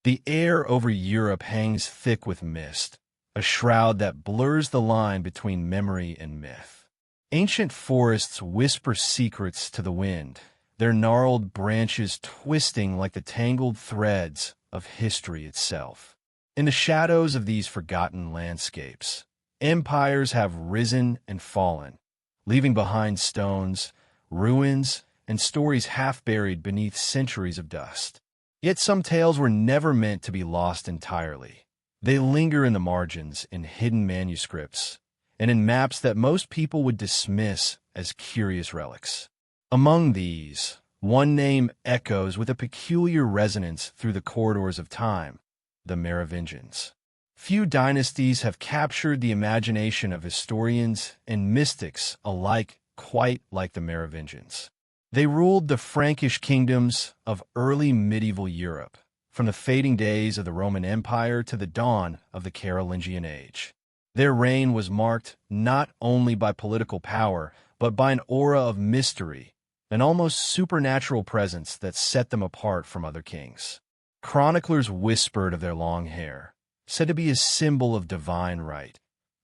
The air over Europe hangs thick with mist, a shroud that blurs the line between memory and myth. Ancient forests whisper secrets to the wind, their gnarled branches twisting like the tangled threads of history itself. In the shadows of these forgotten landscapes, empires have risen and fallen, leaving behind stones, ruins, and stories half buried beneath centuries of dust. Yet some tales were never meant to be lost entirely. They linger in the margins, in hidden manuscripts, and in maps that most people would dismiss as curious relics. Among these, one name echoes with a peculiar resonance through the corridors of time: the Merovingians. Few dynasties have captured the imagination of historians and mystics alike quite like the Merovingians. They ruled the Frankish kingdoms of early medieval Europe, from the fading days of the Roman Empire to the dawn of the Carolingian Age. Their reign was marked not only by political power, but by an aura of mystery, an almost supernatural presence that set them apart from other kings. Chroniclers whispered of their long hair, said to be a symbol of divine right,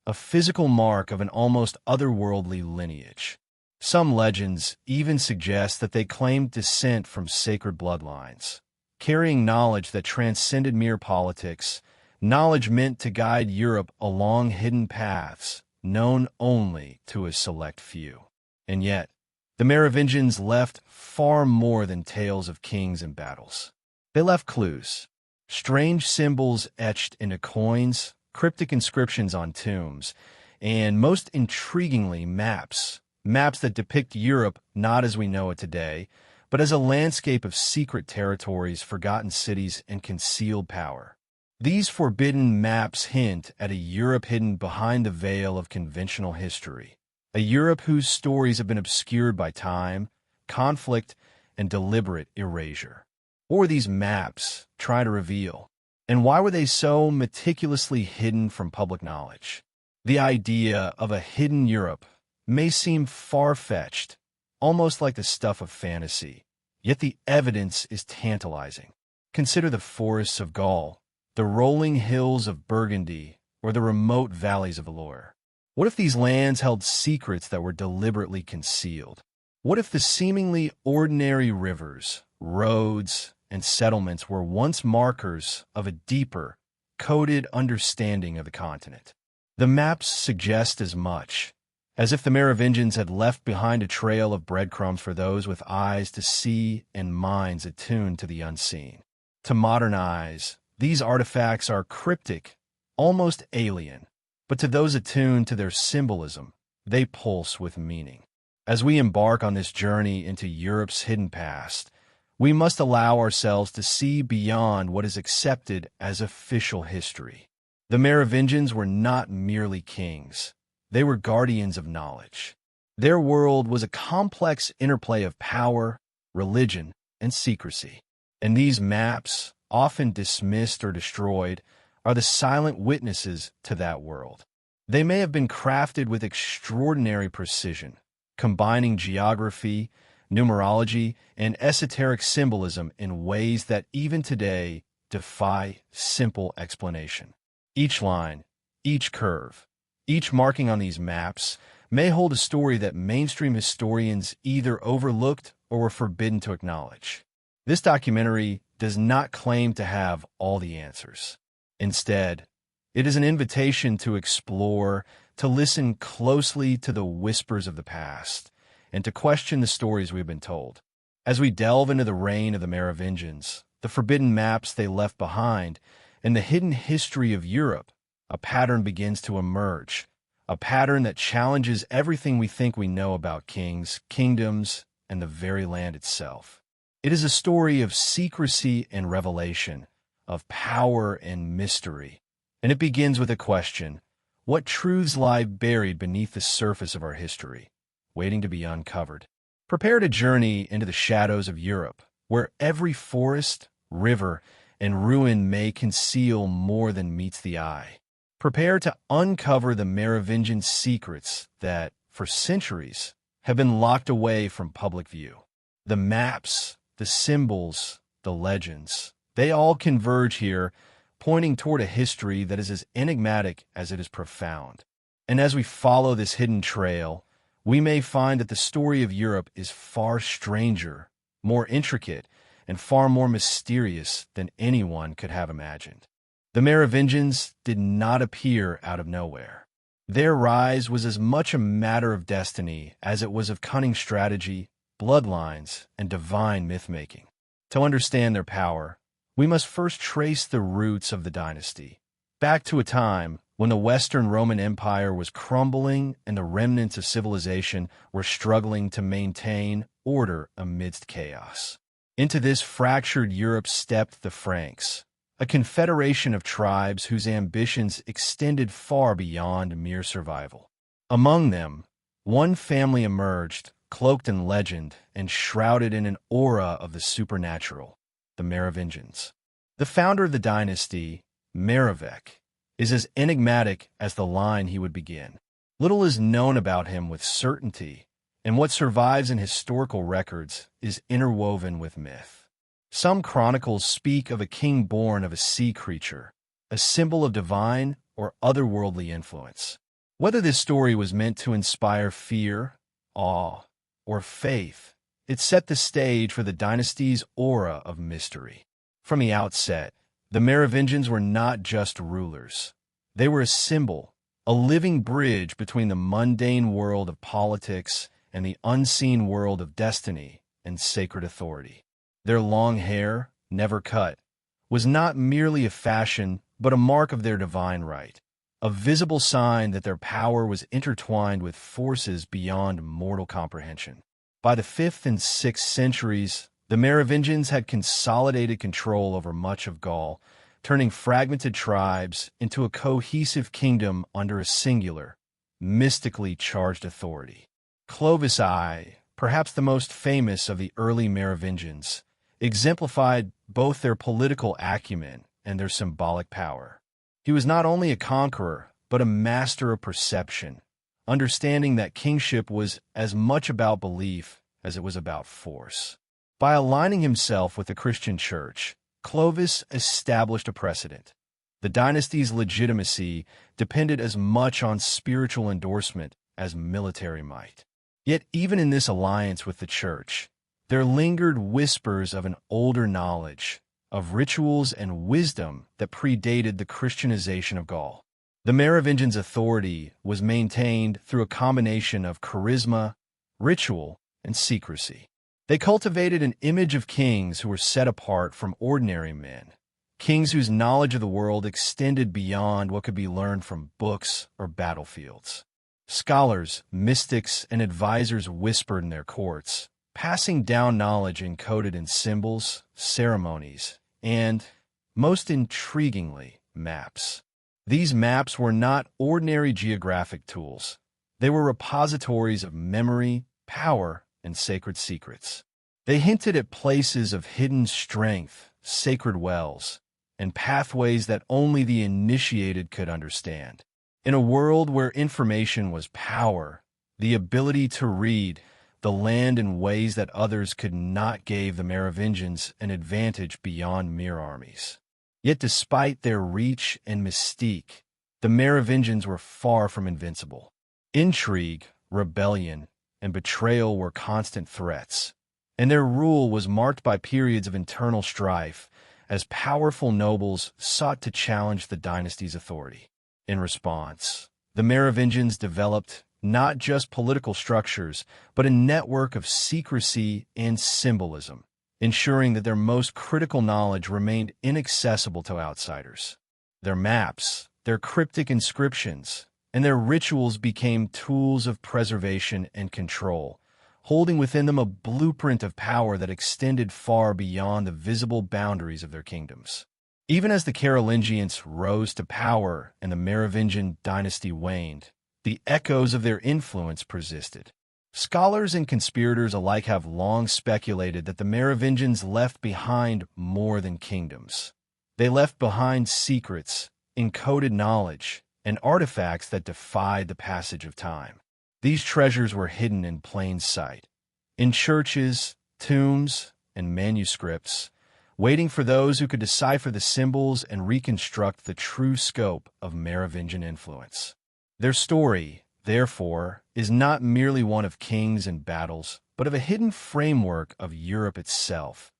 a physical mark of an almost otherworldly lineage. Some legends even suggest that they claimed descent from sacred bloodlines, carrying knowledge that transcended mere politics, knowledge meant to guide Europe along hidden paths known only to a select few. And yet, the Merovingians left far more than tales of kings and battles. They left clues, strange symbols etched into coins, cryptic inscriptions on tombs, and most intriguingly, maps that depict Europe not as we know it today, but as a landscape of secret territories, forgotten cities, and concealed power. These forbidden maps hint at a Europe hidden behind the veil of conventional history, a Europe whose stories have been obscured by time, conflict, and deliberate erasure. What were these maps trying to reveal? And why were they so meticulously hidden from public knowledge? The idea of a hidden Europe may seem far-fetched, almost like the stuff of fantasy, yet the evidence is tantalizing. Consider the forests of Gaul, the rolling hills of Burgundy, or the remote valleys of Loire. What if these lands held secrets that were deliberately concealed? What if the seemingly ordinary rivers, roads, and settlements were once markers of a deeper, coded understanding of the continent? The maps suggest as much, as if the Merovingians had left behind a trail of breadcrumbs for those with eyes to see and minds attuned to the unseen. To modern eyes, these artifacts are cryptic, almost alien, but to those attuned to their symbolism, they pulse with meaning. As we embark on this journey into Europe's hidden past, we must allow ourselves to see beyond what is accepted as official history. The Merovingians were not merely kings. They were guardians of knowledge. Their world was a complex interplay of power, religion, and secrecy. And these maps, often dismissed or destroyed, are the silent witnesses to that world. They may have been crafted with extraordinary precision, combining geography, numerology, and esoteric symbolism in ways that even today defy simple explanation. Each line, each curve, each marking on these maps may hold a story that mainstream historians either overlooked or were forbidden to acknowledge. This documentary does not claim to have all the answers. Instead, it is an invitation to explore, to listen closely to the whispers of the past, and to question the stories we've been told. As we delve into the reign of the Merovingians, the forbidden maps they left behind, and the hidden history of Europe, a pattern begins to emerge, a pattern that challenges everything we think we know about kings, kingdoms, and the very land itself. It is a story of secrecy and revelation, of power and mystery, and it begins with a question: what truths lie buried beneath the surface of our history, waiting to be uncovered? Prepare to journey into the shadows of Europe, where every forest, river, and ruin may conceal more than meets the eye. Prepare to uncover the Merovingian secrets that, for centuries, have been locked away from public view. The maps, the symbols, the legends, They all converge here, pointing toward a history that is as enigmatic as it is profound. And as we follow this hidden trail, we may find that the story of Europe is far stranger, more intricate, and far more mysterious than anyone could have imagined. The Merovingians did not appear out of nowhere. Their rise was as much a matter of destiny as it was of cunning strategy, bloodlines, and divine myth-making. To understand their power, we must first trace the roots of the dynasty, back to a time when the Western Roman Empire was crumbling and the remnants of civilization were struggling to maintain order amidst chaos. Into this fractured Europe stepped the Franks, a confederation of tribes whose ambitions extended far beyond mere survival. Among them, one family emerged, cloaked in legend and shrouded in an aura of the supernatural: the Merovingians. The founder of the dynasty, Merovec, is as enigmatic as the line he would begin. Little is known about him with certainty, and what survives in historical records is interwoven with myth. Some chronicles speak of a king born of a sea creature, a symbol of divine or otherworldly influence. Whether this story was meant to inspire fear, awe, or faith, it set the stage for the dynasty's aura of mystery. From the outset, the Merovingians were not just rulers. They were a symbol, a living bridge between the mundane world of politics and the unseen world of destiny and sacred authority. Their long hair, never cut, was not merely a fashion but a mark of their divine right, a visible sign that their power was intertwined with forces beyond mortal comprehension. By the 5th and 6th centuries, the Merovingians had consolidated control over much of Gaul, turning fragmented tribes into a cohesive kingdom under a singular, mystically charged authority. Clovis I, perhaps the most famous of the early Merovingians, exemplified both their political acumen and their symbolic power. He was not only a conqueror, but a master of perception, understanding that kingship was as much about belief as it was about force. By aligning himself with the Christian Church, Clovis established a precedent. The dynasty's legitimacy depended as much on spiritual endorsement as military might. Yet even in this alliance with the Church, there lingered whispers of an older knowledge, of rituals and wisdom that predated the Christianization of Gaul. The Merovingians' authority was maintained through a combination of charisma, ritual, and secrecy. They cultivated an image of kings who were set apart from ordinary men, kings whose knowledge of the world extended beyond what could be learned from books or battlefields. Scholars, mystics, and advisors whispered in their courts, passing down knowledge encoded in symbols, ceremonies, and, most intriguingly, maps. These maps were not ordinary geographic tools. They were repositories of memory, power, and sacred secrets. They hinted at places of hidden strength, sacred wells, and pathways that only the initiated could understand. In a world where information was power, the ability to read the land in ways that others could not gave the Merovingians an advantage beyond mere armies. Yet despite their reach and mystique, the Merovingians were far from invincible. Intrigue, rebellion, and betrayal were constant threats, and their rule was marked by periods of internal strife as powerful nobles sought to challenge the dynasty's authority. In response, the Merovingians developed not just political structures, but a network of secrecy and symbolism, ensuring that their most critical knowledge remained inaccessible to outsiders. Their maps, their cryptic inscriptions, and their rituals became tools of preservation and control, holding within them a blueprint of power that extended far beyond the visible boundaries of their kingdoms. Even as the Carolingians rose to power and the Merovingian dynasty waned, the echoes of their influence persisted. Scholars and conspirators alike have long speculated that the Merovingians left behind more than kingdoms. They left behind secrets, encoded knowledge, and artifacts that defied the passage of time. These treasures were hidden in plain sight, in churches, tombs, and manuscripts, waiting for those who could decipher the symbols and reconstruct the true scope of Merovingian influence. Their story, therefore, is not merely one of kings and battles, but of a hidden framework of Europe itself,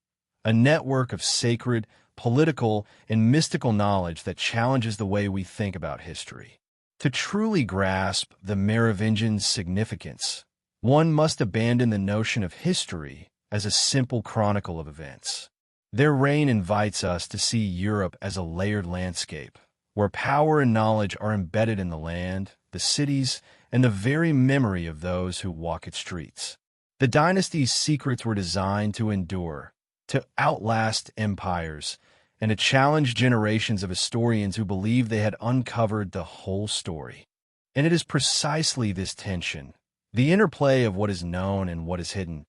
a network of sacred, political, and mystical knowledge that challenges the way we think about history. To truly grasp the Merovingian significance, one must abandon the notion of history as a simple chronicle of events. Their reign invites us to see Europe as a layered landscape, where power and knowledge are embedded in the land, the cities, and the very memory of those who walk its streets. The dynasty's secrets were designed to endure, to outlast empires, and to challenge generations of historians who believed they had uncovered the whole story. And it is precisely this tension, the interplay of what is known and what is hidden,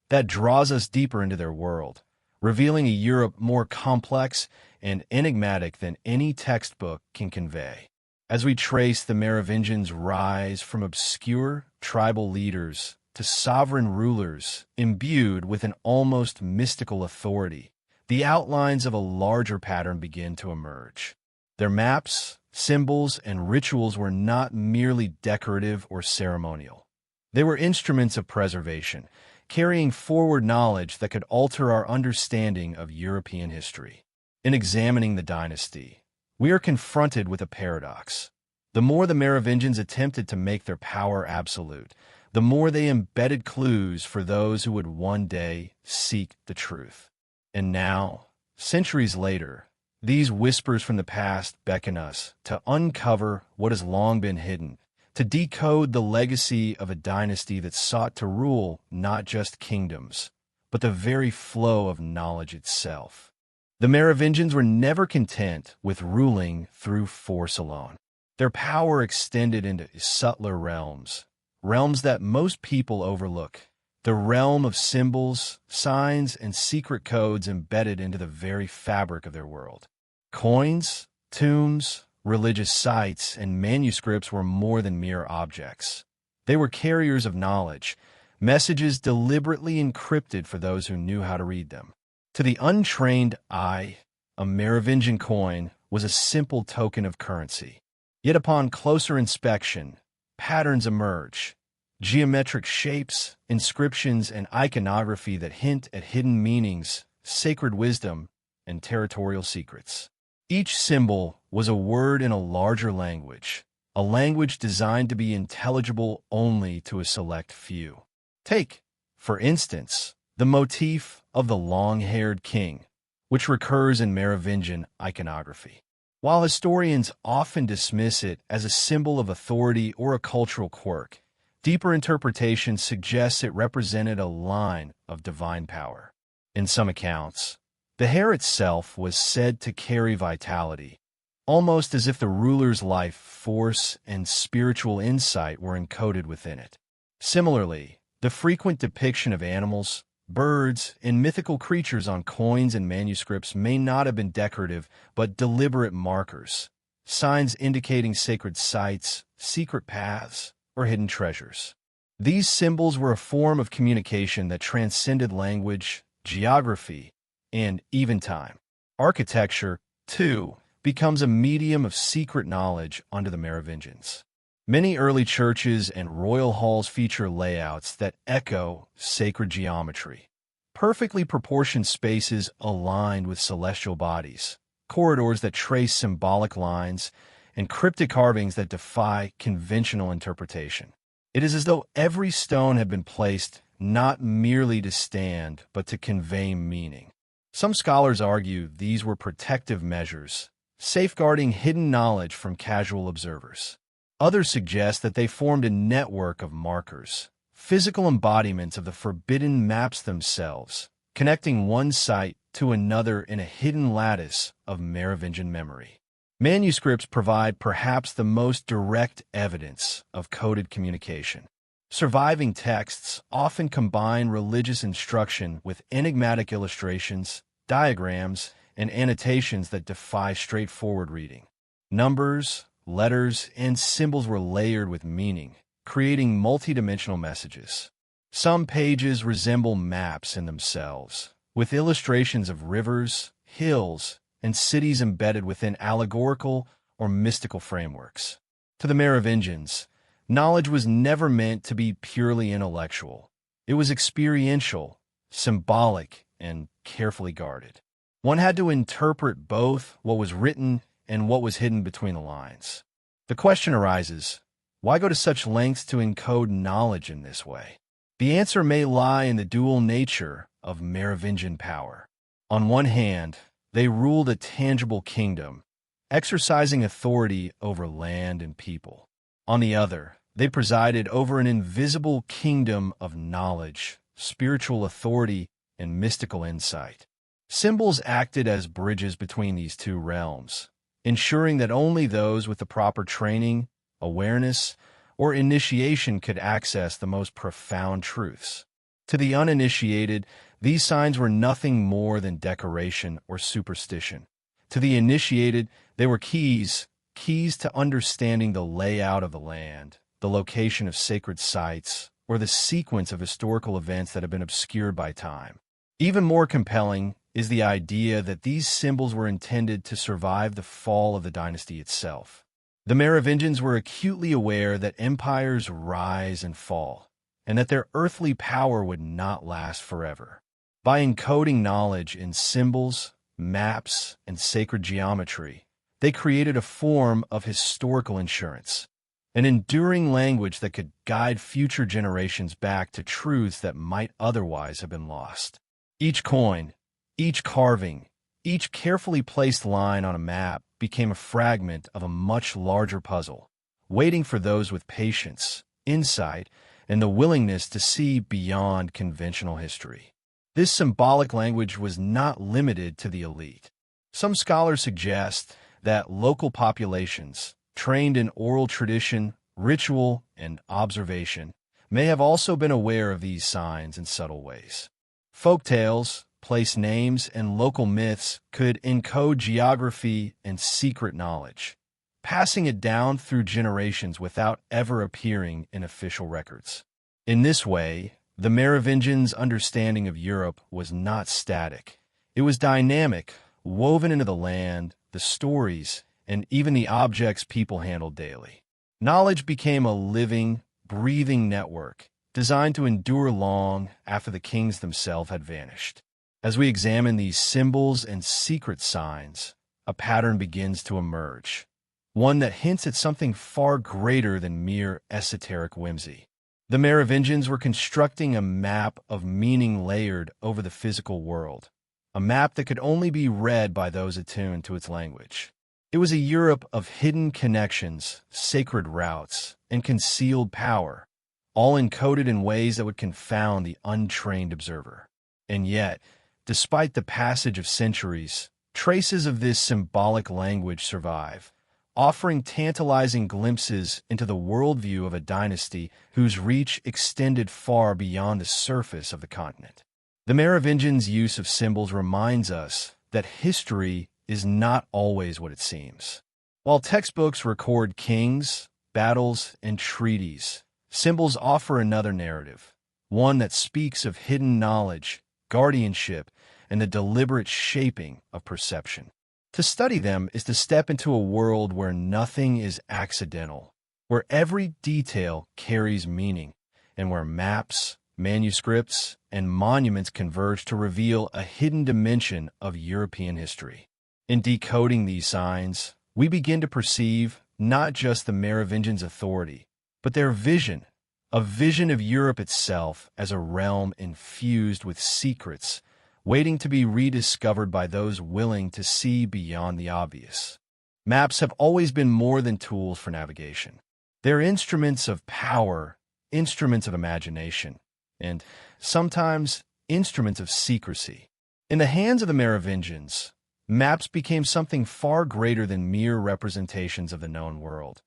that draws us deeper into their world, revealing a Europe more complex and enigmatic than any textbook can convey. As we trace the Merovingians' rise from obscure tribal leaders to sovereign rulers imbued with an almost mystical authority, the outlines of a larger pattern begin to emerge. Their maps, symbols, and rituals were not merely decorative or ceremonial. They were instruments of preservation, carrying forward knowledge that could alter our understanding of European history. In examining the dynasty, we are confronted with a paradox. The more the Merovingians attempted to make their power absolute, the more they embedded clues for those who would one day seek the truth. And now, centuries later, these whispers from the past beckon us to uncover what has long been hidden, to decode the legacy of a dynasty that sought to rule not just kingdoms, but the very flow of knowledge itself. The Merovingians were never content with ruling through force alone. Their power extended into subtler realms, realms that most people overlook. The realm of symbols, signs, and secret codes embedded into the very fabric of their world. Coins, tombs, religious sites, and manuscripts were more than mere objects. They were carriers of knowledge, messages deliberately encrypted for those who knew how to read them. To the untrained eye, a Merovingian coin was a simple token of currency. Yet upon closer inspection, patterns emerge. Geometric shapes, inscriptions, and iconography that hint at hidden meanings, sacred wisdom, and territorial secrets. Each symbol was a word in a larger language, a language designed to be intelligible only to a select few. Take, for instance, the motif of the long-haired king, which recurs in Merovingian iconography. While historians often dismiss it as a symbol of authority or a cultural quirk, deeper interpretation suggests it represented a line of divine power. In some accounts, the hair itself was said to carry vitality, almost as if the ruler's life force and spiritual insight were encoded within it. Similarly, the frequent depiction of animals, birds, and mythical creatures on coins and manuscripts may not have been decorative but deliberate markers, signs indicating sacred sites, secret paths, or hidden treasures. These symbols were a form of communication that transcended language, geography, and even time. Architecture, too, becomes a medium of secret knowledge under the Merovingians. Many early churches and royal halls feature layouts that echo sacred geometry. Perfectly proportioned spaces aligned with celestial bodies, corridors that trace symbolic lines, and cryptic carvings that defy conventional interpretation. It is as though every stone had been placed not merely to stand, but to convey meaning. Some scholars argue these were protective measures, safeguarding hidden knowledge from casual observers. Others suggest that they formed a network of markers, physical embodiments of the forbidden maps themselves, connecting one site to another in a hidden lattice of Merovingian memory. Manuscripts provide perhaps the most direct evidence of coded communication. Surviving texts often combine religious instruction with enigmatic illustrations, diagrams, and annotations that defy straightforward reading. Numbers, letters, and symbols were layered with meaning, creating multidimensional messages. Some pages resemble maps in themselves, with illustrations of rivers, hills, and cities embedded within allegorical or mystical frameworks. To the Merovingians, knowledge was never meant to be purely intellectual. It was experiential, symbolic, and carefully guarded. One had to interpret both what was written and what was hidden between the lines. The question arises, why go to such lengths to encode knowledge in this way? The answer may lie in the dual nature of Merovingian power. On one hand, they ruled a tangible kingdom, exercising authority over land and people. On the other, they presided over an invisible kingdom of knowledge, spiritual authority, and mystical insight. Symbols acted as bridges between these two realms, ensuring that only those with the proper training, awareness, or initiation could access the most profound truths. To the uninitiated, these signs were nothing more than decoration or superstition. To the initiated, they were keys to understanding the layout of the land, the location of sacred sites, or the sequence of historical events that have been obscured by time. Even more compelling is the idea that these symbols were intended to survive the fall of the dynasty itself. The Merovingians were acutely aware that empires rise and fall, and that their earthly power would not last forever. By encoding knowledge in symbols, maps, and sacred geometry, they created a form of historical insurance, an enduring language that could guide future generations back to truths that might otherwise have been lost. Each coin, each carving, each carefully placed line on a map became a fragment of a much larger puzzle, waiting for those with patience, insight, and the willingness to see beyond conventional history. This symbolic language was not limited to the elite. Some scholars suggest that local populations, trained in oral tradition, ritual, and observation, may have also been aware of these signs in subtle ways. Folktales, place names, and local myths could encode geography and secret knowledge, passing it down through generations without ever appearing in official records. In this way, the Merovingians' understanding of Europe was not static. It was dynamic, woven into the land, the stories, and even the objects people handled daily. Knowledge became a living, breathing network, designed to endure long after the kings themselves had vanished. As we examine these symbols and secret signs, a pattern begins to emerge, one that hints at something far greater than mere esoteric whimsy. The Merovingians were constructing a map of meaning layered over the physical world, a map that could only be read by those attuned to its language. It was a Europe of hidden connections, sacred routes, and concealed power, all encoded in ways that would confound the untrained observer. And yet, despite the passage of centuries, traces of this symbolic language survive, offering tantalizing glimpses into the worldview of a dynasty whose reach extended far beyond the surface of the continent. The Merovingians' use of symbols reminds us that history is not always what it seems. While textbooks record kings, battles, and treaties, symbols offer another narrative, one that speaks of hidden knowledge, guardianship, and the deliberate shaping of perception. To study them is to step into a world where nothing is accidental, where every detail carries meaning, and where maps, manuscripts, and monuments converge to reveal a hidden dimension of European history. In decoding these signs, we begin to perceive not just the Merovingians' authority, but their vision, a vision of Europe itself as a realm infused with secrets, waiting to be rediscovered by those willing to see beyond the obvious. Maps have always been more than tools for navigation. They're instruments of power, instruments of imagination, and sometimes instruments of secrecy. In the hands of the Merovingians, maps became something far greater than mere representations of the known world.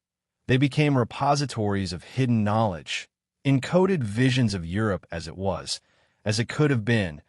They became repositories of hidden knowledge, encoded visions of Europe as it was, as it could have been,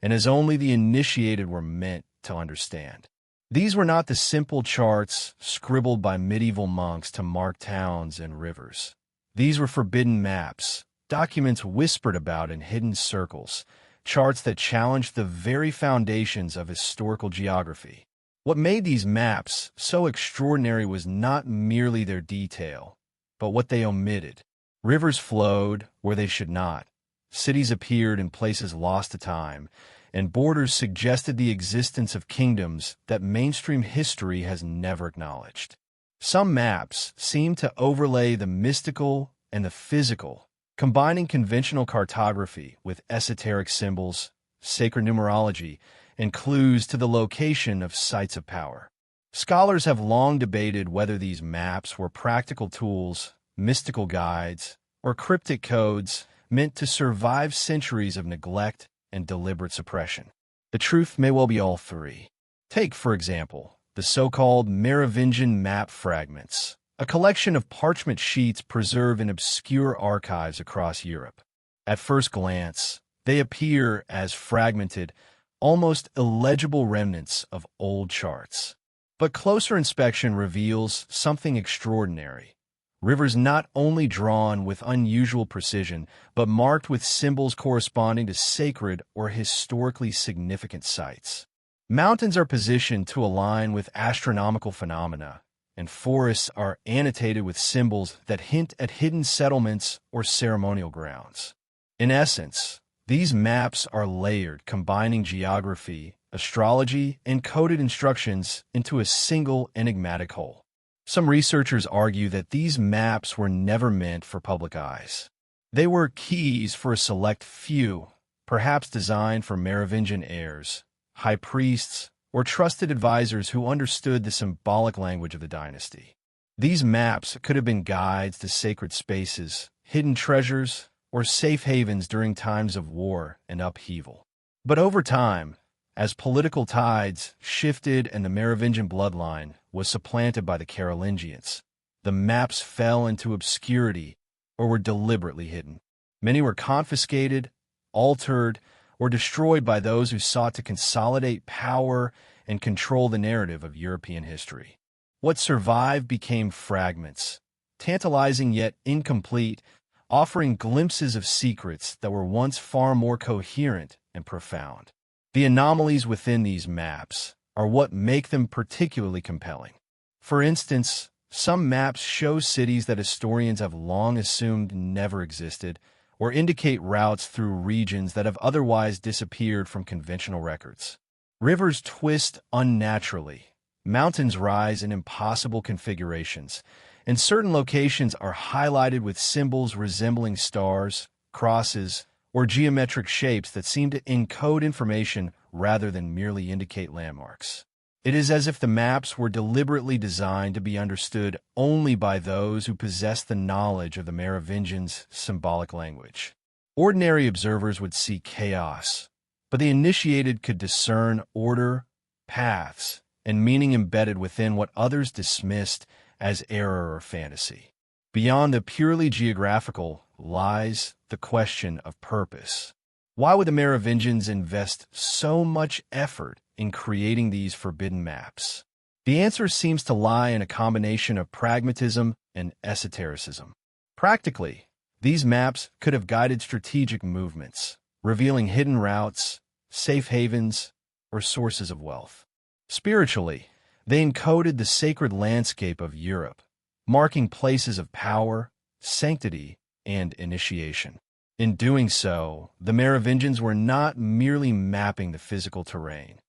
and as only the initiated were meant to understand. These were not the simple charts scribbled by medieval monks to mark towns and rivers. These were forbidden maps, documents whispered about in hidden circles, charts that challenged the very foundations of historical geography. What made these maps so extraordinary was not merely their detail, but what they omitted. Rivers flowed where they should not, cities appeared in places lost to time, and borders suggested the existence of kingdoms that mainstream history has never acknowledged. Some maps seem to overlay the mystical and the physical, combining conventional cartography with esoteric symbols, sacred numerology, and clues to the location of sites of power. Scholars have long debated whether these maps were practical tools, mystical guides, or cryptic codes meant to survive centuries of neglect and deliberate suppression. The truth may well be all three. Take, for example, the so-called Merovingian map fragments, a collection of parchment sheets preserved in obscure archives across Europe. At first glance, they appear as fragmented, almost illegible remnants of old charts. But closer inspection reveals something extraordinary. Rivers not only drawn with unusual precision, but marked with symbols corresponding to sacred or historically significant sites. Mountains are positioned to align with astronomical phenomena, and forests are annotated with symbols that hint at hidden settlements or ceremonial grounds. In essence, these maps are layered, combining geography, astrology, and coded instructions into a single enigmatic whole. Some researchers argue that these maps were never meant for public eyes. They were keys for a select few, perhaps designed for Merovingian heirs, high priests, or trusted advisors who understood the symbolic language of the dynasty. These maps could have been guides to sacred spaces, hidden treasures, or safe havens during times of war and upheaval. But over time, as political tides shifted and the Merovingian bloodline was supplanted by the Carolingians, the maps fell into obscurity or were deliberately hidden. Many were confiscated, altered, or destroyed by those who sought to consolidate power and control the narrative of European history. What survived became fragments, tantalizing yet incomplete, offering glimpses of secrets that were once far more coherent and profound. The anomalies within these maps are what make them particularly compelling. For instance, some maps show cities that historians have long assumed never existed, or indicate routes through regions that have otherwise disappeared from conventional records. Rivers twist unnaturally, mountains rise in impossible configurations, and certain locations are highlighted with symbols resembling stars, crosses, or geometric shapes that seem to encode information rather than merely indicate landmarks. It is as if the maps were deliberately designed to be understood only by those who possess the knowledge of the Merovingians' symbolic language. Ordinary observers would see chaos, but the initiated could discern order, paths, and meaning embedded within what others dismissed as error or fantasy. Beyond the purely geographical lies the question of purpose. Why would the Merovingians invest so much effort in creating these forbidden maps? The answer seems to lie in a combination of pragmatism and esotericism. Practically, these maps could have guided strategic movements, revealing hidden routes, safe havens, or sources of wealth. Spiritually, they encoded the sacred landscape of Europe, marking places of power, sanctity, and initiation. In doing so, the Merovingians were not merely mapping the physical terrain.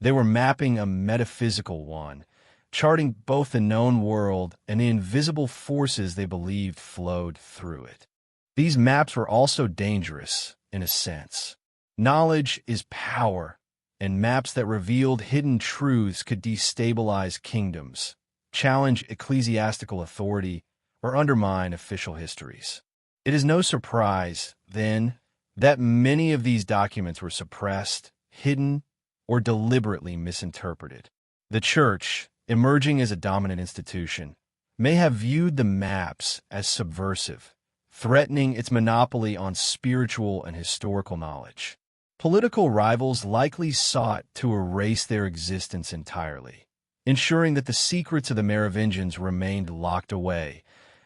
They were mapping a metaphysical one, charting both the known world and the invisible forces they believed flowed through it. These maps were also dangerous, in a sense. Knowledge is power, and maps that revealed hidden truths could destabilize kingdoms, challenge ecclesiastical authority, or undermine official histories. It is no surprise, then, that many of these documents were suppressed, hidden, or deliberately misinterpreted. The Church, emerging as a dominant institution, may have viewed the maps as subversive, threatening its monopoly on spiritual and historical knowledge. Political rivals likely sought to erase their existence entirely, ensuring that the secrets of the Merovingians remained locked away,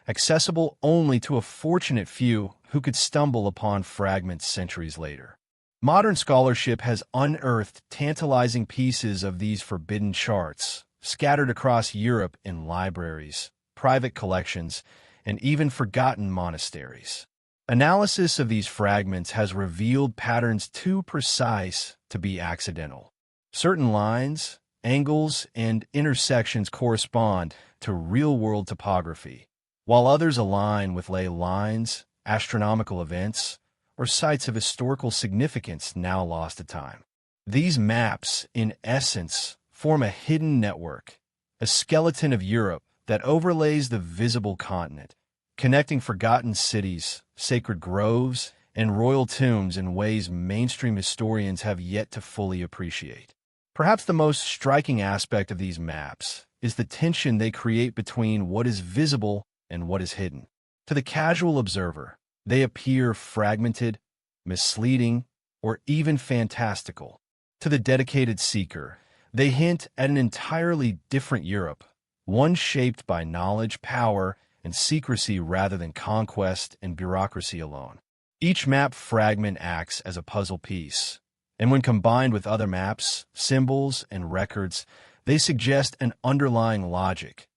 accessible only to a fortunate few who could stumble upon fragments centuries later. Modern scholarship has unearthed tantalizing pieces of these forbidden charts, scattered across Europe in libraries, private collections, and even forgotten monasteries. Analysis of these fragments has revealed patterns too precise to be accidental. Certain lines, angles, and intersections correspond to real-world topography, while others align with ley lines, astronomical events, or sites of historical significance now lost to time. These maps, in essence, form a hidden network, a skeleton of Europe that overlays the visible continent, connecting forgotten cities, sacred groves, and royal tombs in ways mainstream historians have yet to fully appreciate. Perhaps the most striking aspect of these maps is the tension they create between what is visible and what is hidden. To the casual observer, they appear fragmented, misleading, or even fantastical. To the dedicated seeker, they hint at an entirely different Europe, one shaped by knowledge, power, and secrecy rather than conquest and bureaucracy alone. Each map fragment acts as a puzzle piece, and when combined with other maps, symbols, and records, they suggest an underlying logic,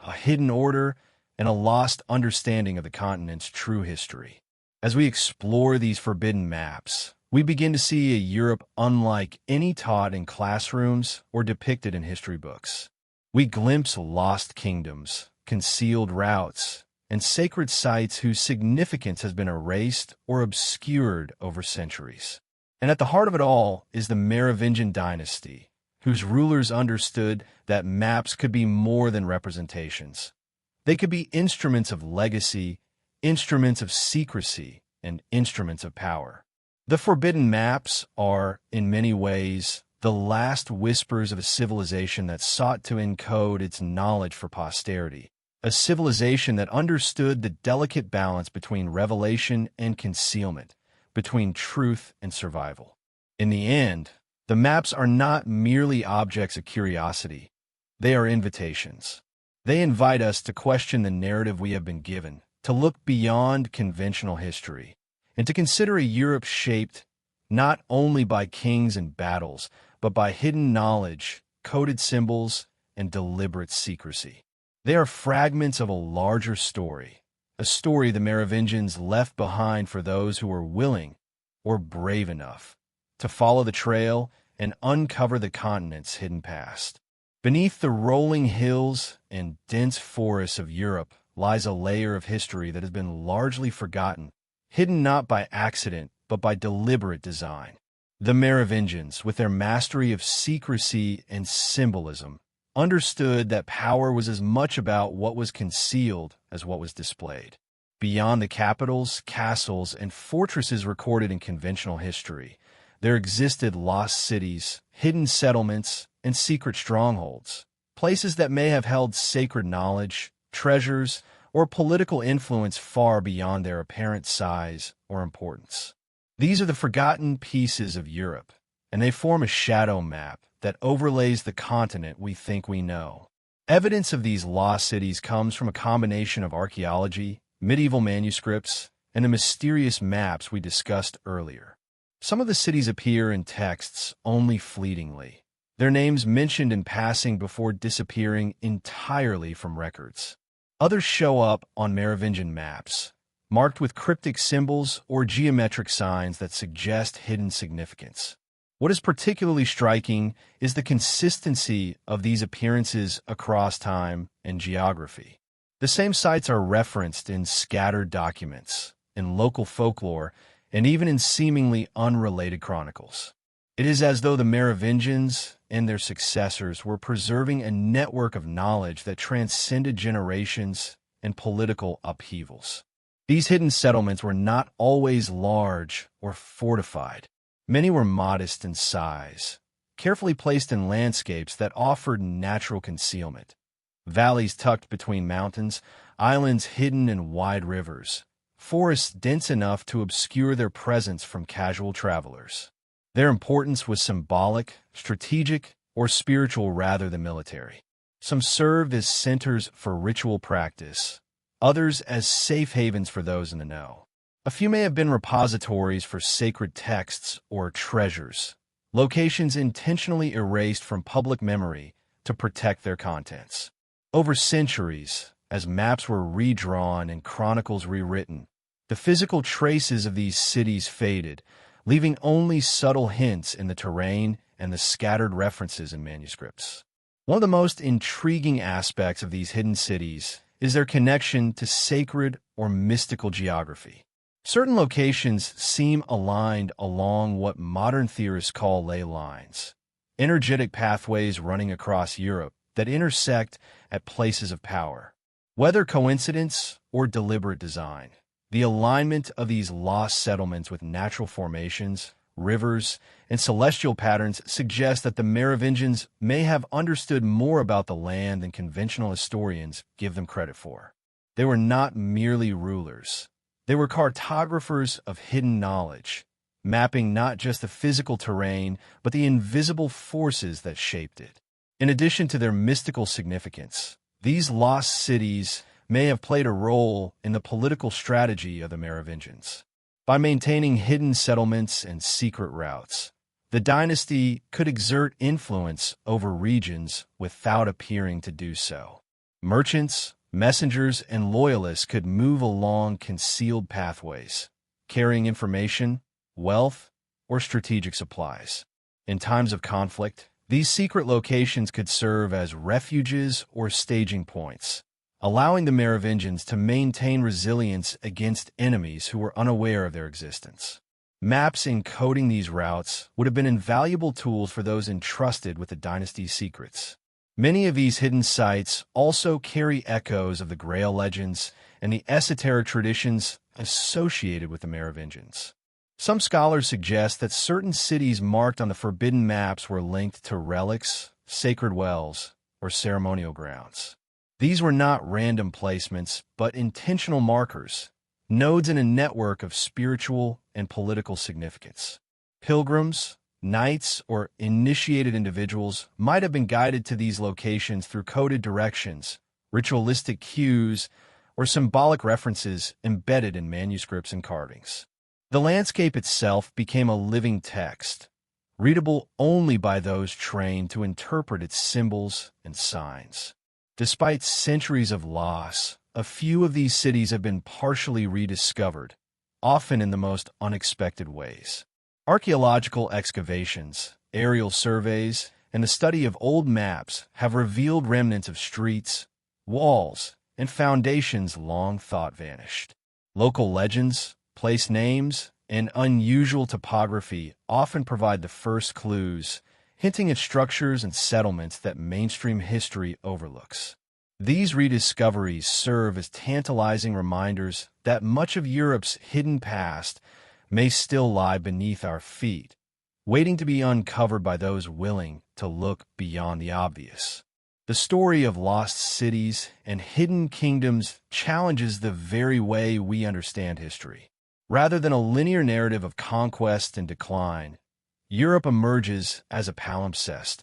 a hidden order, and a lost understanding of the continent's true history. As we explore these forbidden maps, we begin to see a Europe unlike any taught in classrooms or depicted in history books. We glimpse lost kingdoms, concealed routes, and sacred sites whose significance has been erased or obscured over centuries. And at the heart of it all is the Merovingian dynasty, whose rulers understood that maps could be more than representations. They could be instruments of legacy, instruments of secrecy, and instruments of power. The forbidden maps are, in many ways, the last whispers of a civilization that sought to encode its knowledge for posterity, a civilization that understood the delicate balance between revelation and concealment, between truth and survival. In the end, the maps are not merely objects of curiosity. They are invitations. They invite us to question the narrative we have been given, to look beyond conventional history, and to consider a Europe shaped not only by kings and battles, but by hidden knowledge, coded symbols, and deliberate secrecy. They are fragments of a larger story, a story the Merovingians left behind for those who were willing or brave enough to follow the trail and uncover the continent's hidden past. Beneath the rolling hills and dense forests of Europe lies a layer of history that has been largely forgotten, hidden not by accident, but by deliberate design. The Merovingians, with their mastery of secrecy and symbolism, understood that power was as much about what was concealed as what was displayed. Beyond the capitals, castles, and fortresses recorded in conventional history, there existed lost cities, hidden settlements, and secret strongholds, places that may have held sacred knowledge, treasures, or political influence far beyond their apparent size or importance. These are the forgotten pieces of Europe, and they form a shadow map that overlays the continent we think we know. Evidence of these lost cities comes from a combination of archaeology, medieval manuscripts, and the mysterious maps we discussed earlier. Some of the cities appear in texts only fleetingly, their names mentioned in passing before disappearing entirely from records. Others show up on Merovingian maps, marked with cryptic symbols or geometric signs that suggest hidden significance. What is particularly striking is the consistency of these appearances across time and geography. The same sites are referenced in scattered documents, in local folklore, and even in seemingly unrelated chronicles. It is as though the Merovingians and their successors were preserving a network of knowledge that transcended generations and political upheavals. These hidden settlements were not always large or fortified. Many were modest in size, carefully placed in landscapes that offered natural concealment. Valleys tucked between mountains, islands hidden in wide rivers, forests dense enough to obscure their presence from casual travelers. Their importance was symbolic, strategic, or spiritual rather than military. Some served as centers for ritual practice, others as safe havens for those in the know. A few may have been repositories for sacred texts or treasures, locations intentionally erased from public memory to protect their contents. Over centuries, as maps were redrawn and chronicles rewritten, the physical traces of these cities faded, leaving only subtle hints in the terrain and the scattered references in manuscripts. One of the most intriguing aspects of these hidden cities is their connection to sacred or mystical geography. Certain locations seem aligned along what modern theorists call ley lines, energetic pathways running across Europe that intersect at places of power. Whether coincidence or deliberate design, the alignment of these lost settlements with natural formations, rivers, and celestial patterns suggests that the Merovingians may have understood more about the land than conventional historians give them credit for. They were not merely rulers. They were cartographers of hidden knowledge, mapping not just the physical terrain, but the invisible forces that shaped it. In addition to their mystical significance, these lost cities may have played a role in the political strategy of the Merovingians. By maintaining hidden settlements and secret routes, the dynasty could exert influence over regions without appearing to do so. Merchants, messengers, and loyalists could move along concealed pathways, carrying information, wealth, or strategic supplies. In times of conflict, these secret locations could serve as refuges or staging points, allowing the Merovingians to maintain resilience against enemies who were unaware of their existence. Maps encoding these routes would have been invaluable tools for those entrusted with the dynasty's secrets. Many of these hidden sites also carry echoes of the Grail legends and the esoteric traditions associated with the Merovingians. Some scholars suggest that certain cities marked on the forbidden maps were linked to relics, sacred wells, or ceremonial grounds. These were not random placements, but intentional markers, nodes in a network of spiritual and political significance. Pilgrims, knights, or initiated individuals might have been guided to these locations through coded directions, ritualistic cues, or symbolic references embedded in manuscripts and carvings. The landscape itself became a living text, readable only by those trained to interpret its symbols and signs. Despite centuries of loss, a few of these cities have been partially rediscovered, often in the most unexpected ways. Archaeological excavations, aerial surveys, and the study of old maps have revealed remnants of streets, walls, and foundations long thought vanished. Local legends, place names, and unusual topography often provide the first clues, hinting at structures and settlements that mainstream history overlooks. These rediscoveries serve as tantalizing reminders that much of Europe's hidden past may still lie beneath our feet, waiting to be uncovered by those willing to look beyond the obvious. The story of lost cities and hidden kingdoms challenges the very way we understand history. Rather than a linear narrative of conquest and decline, Europe emerges as a palimpsest,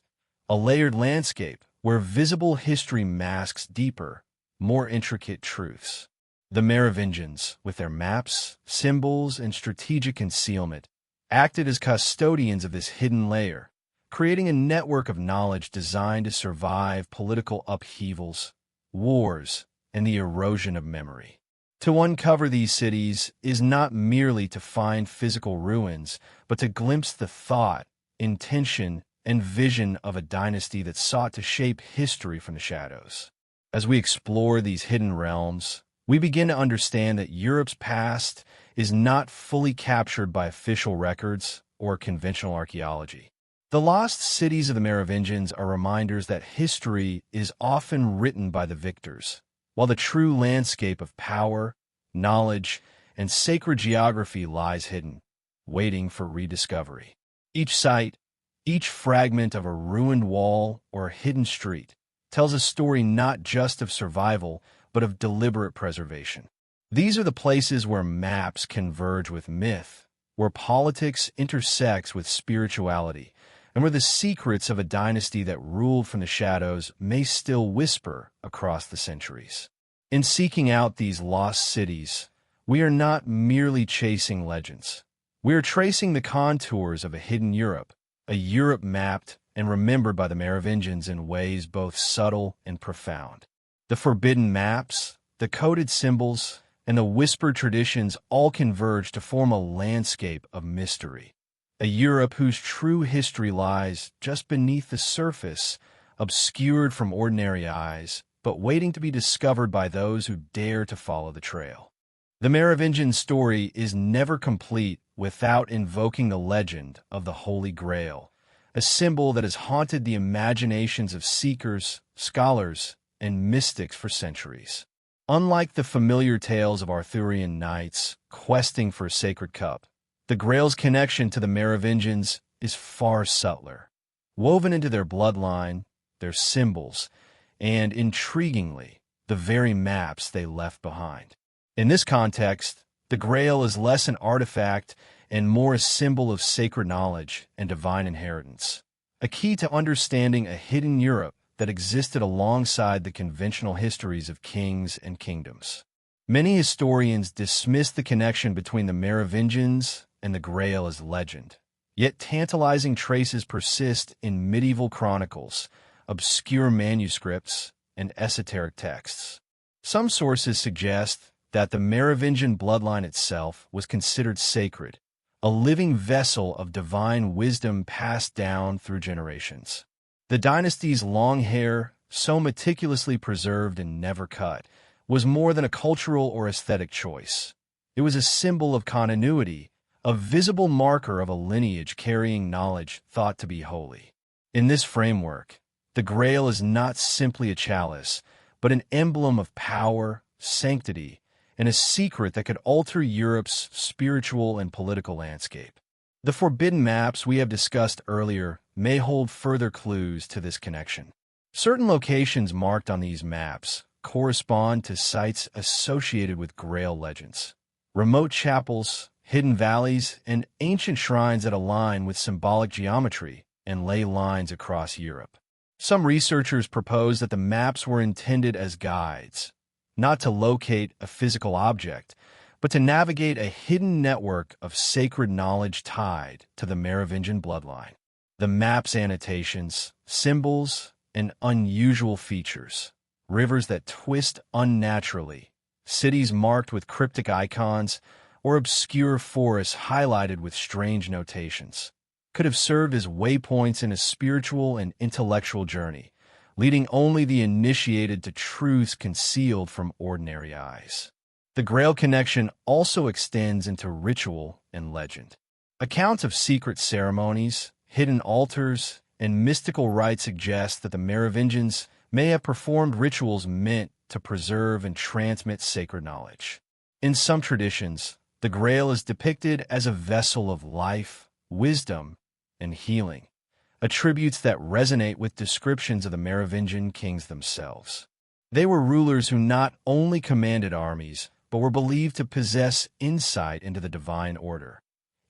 a layered landscape where visible history masks deeper, more intricate truths. The Merovingians, with their maps, symbols, and strategic concealment, acted as custodians of this hidden layer, creating a network of knowledge designed to survive political upheavals, wars, and the erosion of memory. To uncover these cities is not merely to find physical ruins, but to glimpse the thought, intention, and vision of a dynasty that sought to shape history from the shadows. As we explore these hidden realms, we begin to understand that Europe's past is not fully captured by official records or conventional archaeology. The lost cities of the Merovingians are reminders that history is often written by the victors, while the true landscape of power, knowledge, and sacred geography lies hidden, waiting for rediscovery. Each site, each fragment of a ruined wall or a hidden street, tells a story not just of survival, but of deliberate preservation. These are the places where maps converge with myth, where politics intersects with spirituality, and where the secrets of a dynasty that ruled from the shadows may still whisper across the centuries. In seeking out these lost cities, We are not merely chasing legends. We are tracing the contours of a hidden Europe, a Europe mapped and remembered by the Merovingians in ways both subtle and profound. The forbidden maps, the coded symbols, and the whispered traditions all converge to form a landscape of mystery. A Europe whose true history lies just beneath the surface, obscured from ordinary eyes, but waiting to be discovered by those who dare to follow the trail. The Merovingian story is never complete without invoking the legend of the Holy Grail, a symbol that has haunted the imaginations of seekers, scholars, and mystics for centuries. Unlike the familiar tales of Arthurian knights questing for a sacred cup, the Grail's connection to the Merovingians is far subtler. Woven into their bloodline, their symbols, and, intriguingly, the very maps they left behind. In this context, the Grail is less an artifact and more a symbol of sacred knowledge and divine inheritance, a key to understanding a hidden Europe that existed alongside the conventional histories of kings and kingdoms. Many historians dismiss the connection between the Merovingians and the Grail as legend, yet tantalizing traces persist in medieval chronicles, obscure manuscripts, and esoteric texts. Some sources suggest that the Merovingian bloodline itself was considered sacred, a living vessel of divine wisdom passed down through generations. The dynasty's long hair, so meticulously preserved and never cut, was more than a cultural or aesthetic choice. It was a symbol of continuity, a visible marker of a lineage carrying knowledge thought to be holy. In this framework, the Grail is not simply a chalice, but an emblem of power, sanctity, and a secret that could alter Europe's spiritual and political landscape. The forbidden maps we have discussed earlier may hold further clues to this connection. Certain locations marked on these maps correspond to sites associated with Grail legends. Remote chapels, hidden valleys, and ancient shrines that align with symbolic geometry and ley lines across Europe. Some researchers propose that the maps were intended as guides, not to locate a physical object, but to navigate a hidden network of sacred knowledge tied to the Merovingian bloodline. The map's annotations, symbols, and unusual features, rivers that twist unnaturally, cities marked with cryptic icons, or obscure forests highlighted with strange notations, could have served as waypoints in a spiritual and intellectual journey, leading only the initiated to truths concealed from ordinary eyes. The Grail connection also extends into ritual and legend. Accounts of secret ceremonies, hidden altars, and mystical rites suggest that the Merovingians may have performed rituals meant to preserve and transmit sacred knowledge. In some traditions, the Grail is depicted as a vessel of life, wisdom, and healing, attributes that resonate with descriptions of the Merovingian kings themselves. They were rulers who not only commanded armies, but were believed to possess insight into the divine order,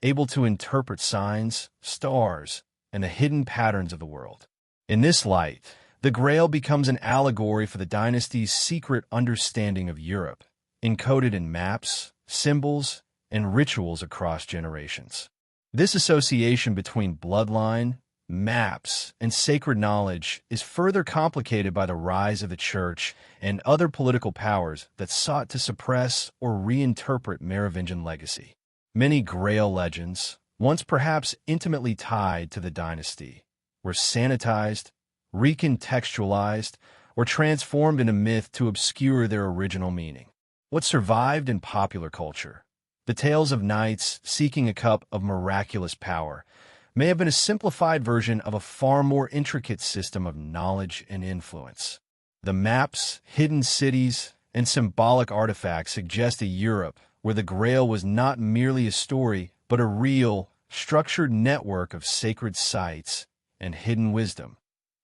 able to interpret signs, stars, and the hidden patterns of the world. In this light, the Grail becomes an allegory for the dynasty's secret understanding of Europe, encoded in maps, symbols, and rituals across generations. This association between bloodline, maps, and sacred knowledge is further complicated by the rise of the Church and other political powers that sought to suppress or reinterpret Merovingian legacy. Many Grail legends, once perhaps intimately tied to the dynasty, were sanitized, recontextualized, or transformed into myth to obscure their original meaning. What survived in popular culture, the tales of knights seeking a cup of miraculous power, may have been a simplified version of a far more intricate system of knowledge and influence. The maps, hidden cities, and symbolic artifacts suggest a Europe where the Grail was not merely a story, but a real, structured network of sacred sites and hidden wisdom,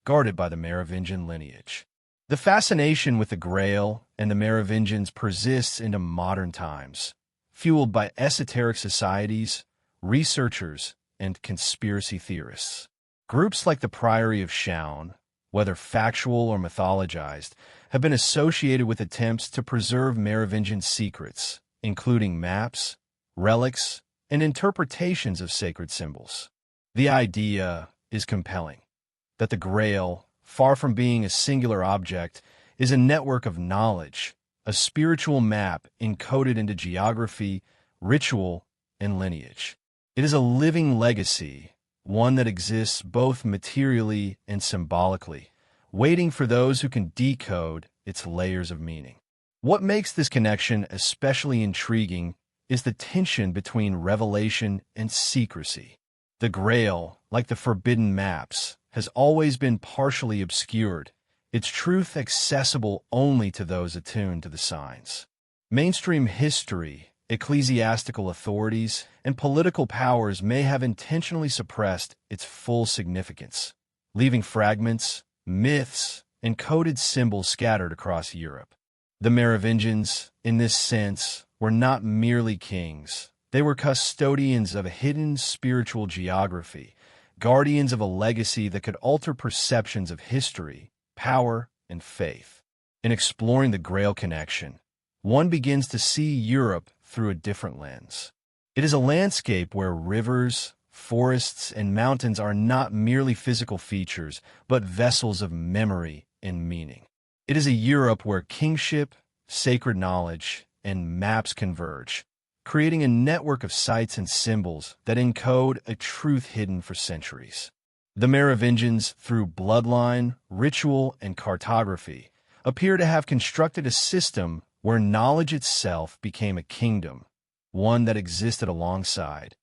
guarded by the Merovingian lineage. The fascination with the Grail and the Merovingians persists into modern times, fueled by esoteric societies, researchers, and conspiracy theorists. Groups like the Priory of Chaon, whether factual or mythologized, have been associated with attempts to preserve Merovingian secrets, including maps, relics, and interpretations of sacred symbols. The idea is compelling, that the Grail, far from being a singular object, is a network of knowledge, a spiritual map encoded into geography, ritual, and lineage. It is a living legacy, one that exists both materially and symbolically, waiting for those who can decode its layers of meaning. What makes this connection especially intriguing is the tension between revelation and secrecy. The Grail, like the forbidden maps, has always been partially obscured, its truth accessible only to those attuned to the signs. Mainstream history, ecclesiastical authorities, and political powers may have intentionally suppressed its full significance, leaving fragments, myths, and coded symbols scattered across Europe. The Merovingians, in this sense, were not merely kings. They were custodians of a hidden spiritual geography, guardians of a legacy that could alter perceptions of history, power, and faith. In exploring the Grail connection, one begins to see Europe through a different lens. It is a landscape where rivers, forests, and mountains are not merely physical features, but vessels of memory and meaning. It is a Europe where kingship, sacred knowledge, and maps converge, creating a network of sites and symbols that encode a truth hidden for centuries. The Merovingians, through bloodline, ritual, and cartography, appear to have constructed a system where knowledge itself became a kingdom, one that existed alongside,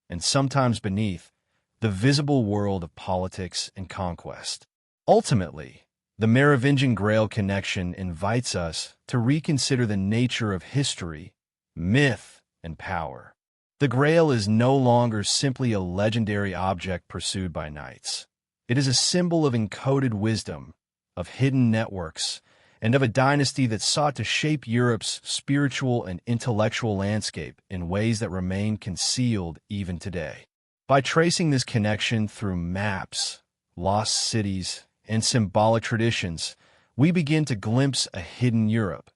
and sometimes beneath, the visible world of politics and conquest. Ultimately, the Merovingian Grail connection invites us to reconsider the nature of history, myth, and power. The Grail is no longer simply a legendary object pursued by knights. It is a symbol of encoded wisdom, of hidden networks, and of a dynasty that sought to shape Europe's spiritual and intellectual landscape in ways that remain concealed even today. By tracing this connection through maps, lost cities, and symbolic traditions, we begin to glimpse a hidden Europe,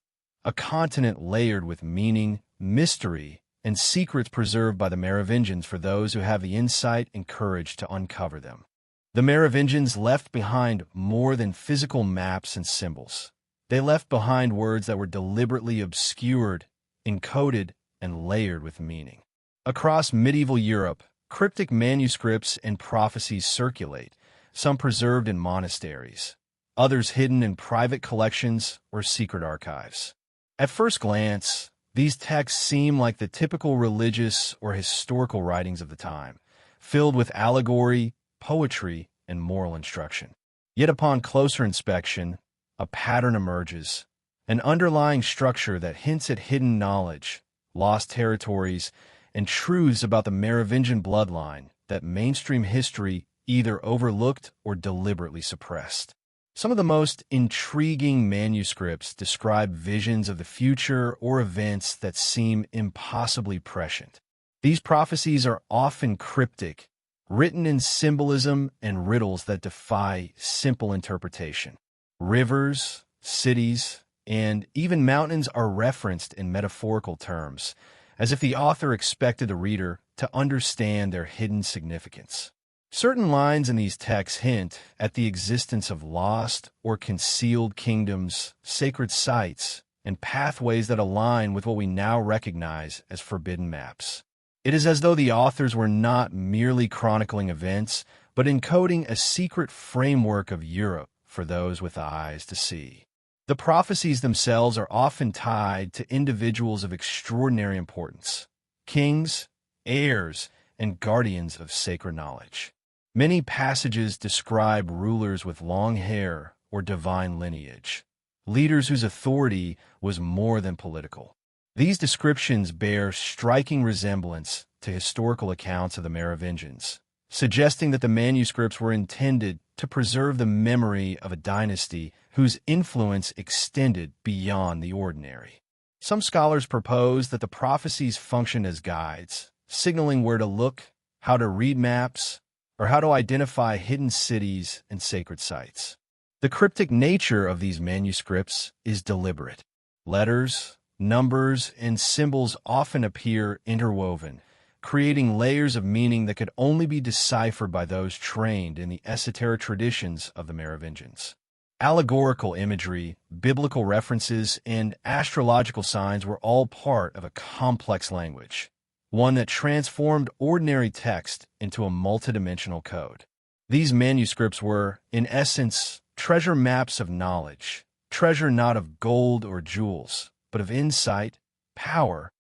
a continent layered with meaning, mystery, and secrets preserved by the Merovingians for those who have the insight and courage to uncover them. The Merovingians left behind more than physical maps and symbols. They left behind words that were deliberately obscured, encoded, and layered with meaning. Across medieval Europe, cryptic manuscripts and prophecies circulate, some preserved in monasteries, others hidden in private collections or secret archives. At first glance, these texts seem like the typical religious or historical writings of the time, filled with allegory, poetry, and moral instruction. Yet upon closer inspection, a pattern emerges, an underlying structure that hints at hidden knowledge, lost territories, and truths about the Merovingian bloodline that mainstream history either overlooked or deliberately suppressed. Some of the most intriguing manuscripts describe visions of the future or events that seem impossibly prescient. These prophecies are often cryptic, written in symbolism and riddles that defy simple interpretation. Rivers, cities, and even mountains are referenced in metaphorical terms, as if the author expected the reader to understand their hidden significance. Certain lines in these texts hint at the existence of lost or concealed kingdoms, sacred sites, and pathways that align with what we now recognize as forbidden maps. It is as though the authors were not merely chronicling events, but encoding a secret framework of Europe for those with eyes to see. The prophecies themselves are often tied to individuals of extraordinary importance, kings, heirs, and guardians of sacred knowledge. Many passages describe rulers with long hair or divine lineage, leaders whose authority was more than political. These descriptions bear striking resemblance to historical accounts of the Merovingians, suggesting that the manuscripts were intended to preserve the memory of a dynasty whose influence extended beyond the ordinary. Some scholars propose that the prophecies functioned as guides, signaling where to look, how to read maps, or how to identify hidden cities and sacred sites. The cryptic nature of these manuscripts is deliberate. Letters, numbers, and symbols often appear interwoven, creating layers of meaning that could only be deciphered by those trained in the esoteric traditions of the Merovingians. Allegorical imagery, biblical references, and astrological signs were all part of a complex language, one that transformed ordinary text into a multidimensional code. These manuscripts were, in essence, treasure maps of knowledge, treasure not of gold or jewels, but of insight, power,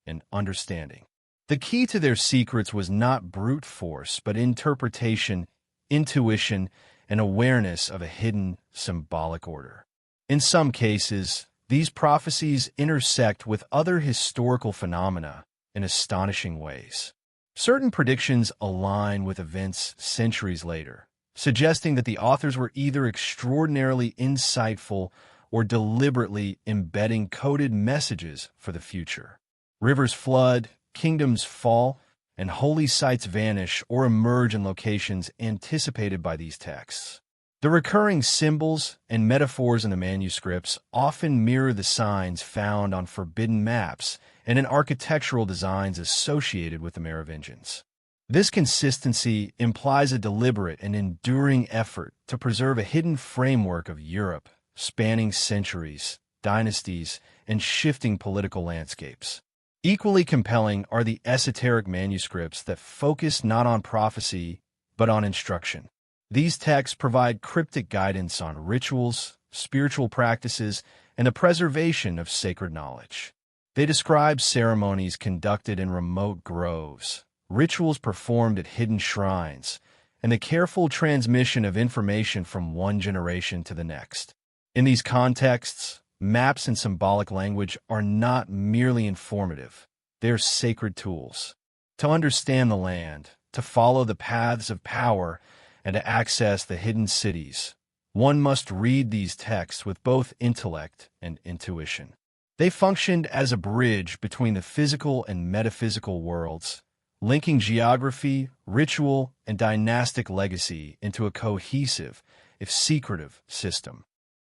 and understanding. The key to their secrets was not brute force, but interpretation, intuition, and awareness of a hidden symbolic order. In some cases, these prophecies intersect with other historical phenomena in astonishing ways. Certain predictions align with events centuries later, suggesting that the authors were either extraordinarily insightful or deliberately embedding coded messages for the future. Rivers flood, kingdoms fall, and holy sites vanish or emerge in locations anticipated by these texts. The recurring symbols and metaphors in the manuscripts often mirror the signs found on forbidden maps and in architectural designs associated with the Merovingians. This consistency implies a deliberate and enduring effort to preserve a hidden framework of Europe, spanning centuries, dynasties, and shifting political landscapes. Equally compelling are the esoteric manuscripts that focus not on prophecy, but on instruction. These texts provide cryptic guidance on rituals, spiritual practices, and the preservation of sacred knowledge. They describe ceremonies conducted in remote groves, rituals performed at hidden shrines, and the careful transmission of information from one generation to the next. In these contexts, maps and symbolic language are not merely informative. They are sacred tools. To understand the land, to follow the paths of power, and to access the hidden cities, one must read these texts with both intellect and intuition. They functioned as a bridge between the physical and metaphysical worlds, linking geography, ritual, and dynastic legacy into a cohesive, if secretive, system.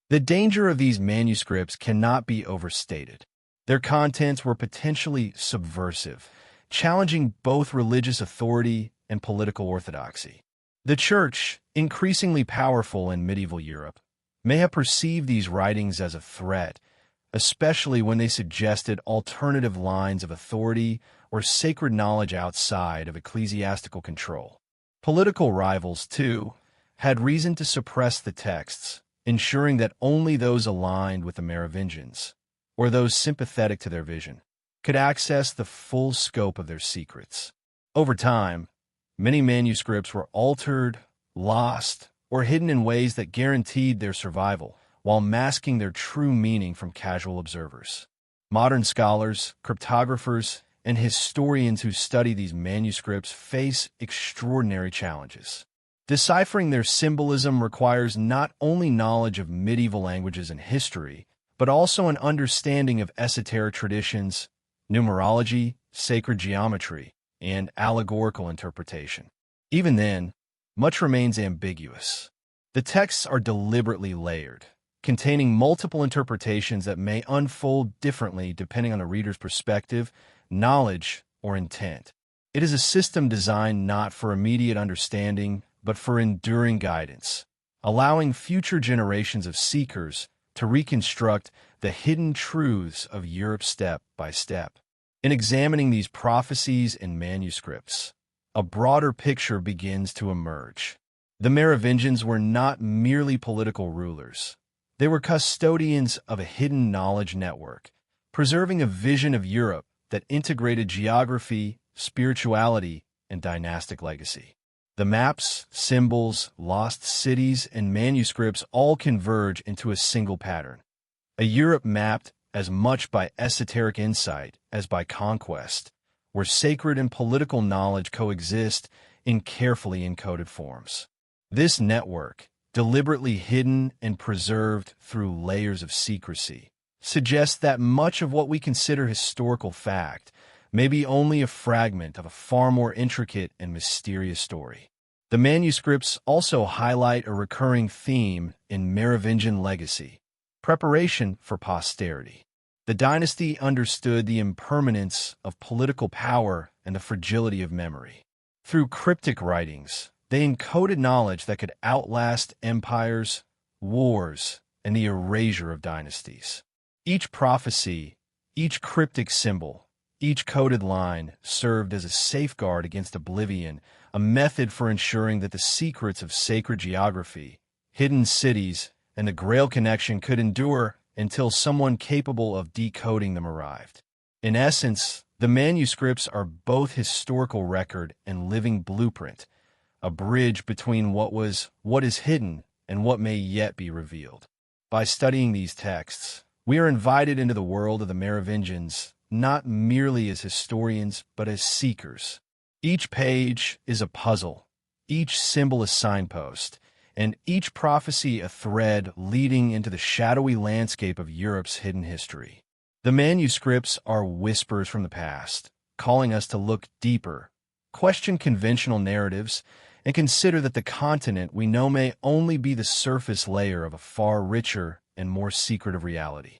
The danger of these manuscripts cannot be overstated. Their contents were potentially subversive, challenging both religious authority and political orthodoxy. The Church, increasingly powerful in medieval Europe, may have perceived these writings as a threat, especially when they suggested alternative lines of authority or sacred knowledge outside of ecclesiastical control. Political rivals, too, had reason to suppress the texts, ensuring that only those aligned with the Merovingians, or those sympathetic to their vision, could access the full scope of their secrets. Over time, many manuscripts were altered, lost, or hidden in ways that guaranteed their survival, while masking their true meaning from casual observers. Modern scholars, cryptographers, and historians who study these manuscripts face extraordinary challenges. Deciphering their symbolism requires not only knowledge of medieval languages and history, but also an understanding of esoteric traditions, numerology, sacred geometry, and allegorical interpretation. Even then, much remains ambiguous. The texts are deliberately layered, containing multiple interpretations that may unfold differently depending on the reader's perspective, knowledge, or intent. It is a system designed not for immediate understanding, but for enduring guidance, allowing future generations of seekers to reconstruct the hidden truths of Europe step by step. In examining these prophecies and manuscripts, a broader picture begins to emerge. The Merovingians were not merely political rulers. They were custodians of a hidden knowledge network, preserving a vision of Europe that integrated geography, spirituality, and dynastic legacy. The maps, symbols, lost cities, and manuscripts all converge into a single pattern. A Europe mapped as much by esoteric insight as by conquest, where sacred and political knowledge coexist in carefully encoded forms. This network, deliberately hidden and preserved through layers of secrecy, suggests that much of what we consider historical fact may be only a fragment of a far more intricate and mysterious story. The manuscripts also highlight a recurring theme in Merovingian legacy: preparation for posterity. The dynasty understood the impermanence of political power and the fragility of memory. Through cryptic writings, they encoded knowledge that could outlast empires, wars, and the erasure of dynasties. Each prophecy, each cryptic symbol, each coded line served as a safeguard against oblivion, a method for ensuring that the secrets of sacred geography, hidden cities, and the Grail connection could endure until someone capable of decoding them arrived. In essence, the manuscripts are both historical record and living blueprint, a bridge between what is hidden and what may yet be revealed. By studying these texts, we are invited into the world of the Merovingians, not merely as historians, but as seekers. Each page is a puzzle, each symbol a signpost, and each prophecy a thread leading into the shadowy landscape of Europe's hidden history. The manuscripts are whispers from the past, calling us to look deeper, question conventional narratives, and consider that the continent we know may only be the surface layer of a far richer and more secretive reality.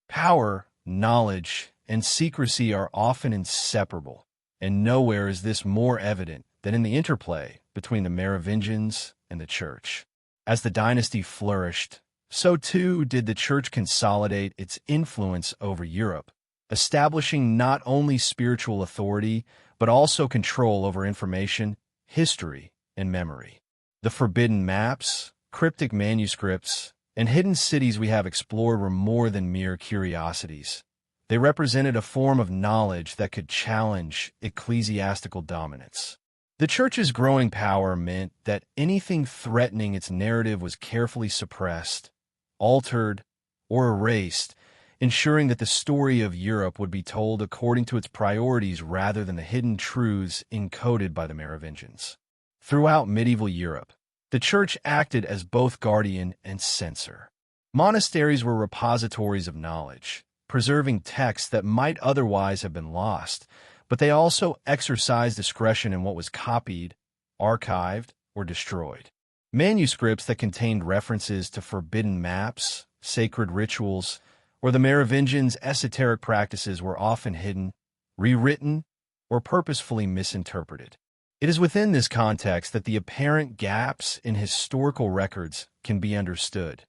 Power, knowledge, and secrecy are often inseparable, and nowhere is this more evident than in the interplay between the Merovingians and the Church. As the dynasty flourished, so too did the Church consolidate its influence over Europe, establishing not only spiritual authority, but also control over information, history, and memory. The forbidden maps, cryptic manuscripts, and hidden cities we have explored were more than mere curiosities. They represented a form of knowledge that could challenge ecclesiastical dominance. The Church's growing power meant that anything threatening its narrative was carefully suppressed, altered, or erased, ensuring that the story of Europe would be told according to its priorities rather than the hidden truths encoded by the Merovingians. Throughout medieval Europe, the Church acted as both guardian and censor. Monasteries were repositories of knowledge, preserving texts that might otherwise have been lost, but they also exercised discretion in what was copied, archived, or destroyed. Manuscripts that contained references to forbidden maps, sacred rituals, or the Merovingians' esoteric practices were often hidden, rewritten, or purposefully misinterpreted. It is within this context that the apparent gaps in historical records can be understood,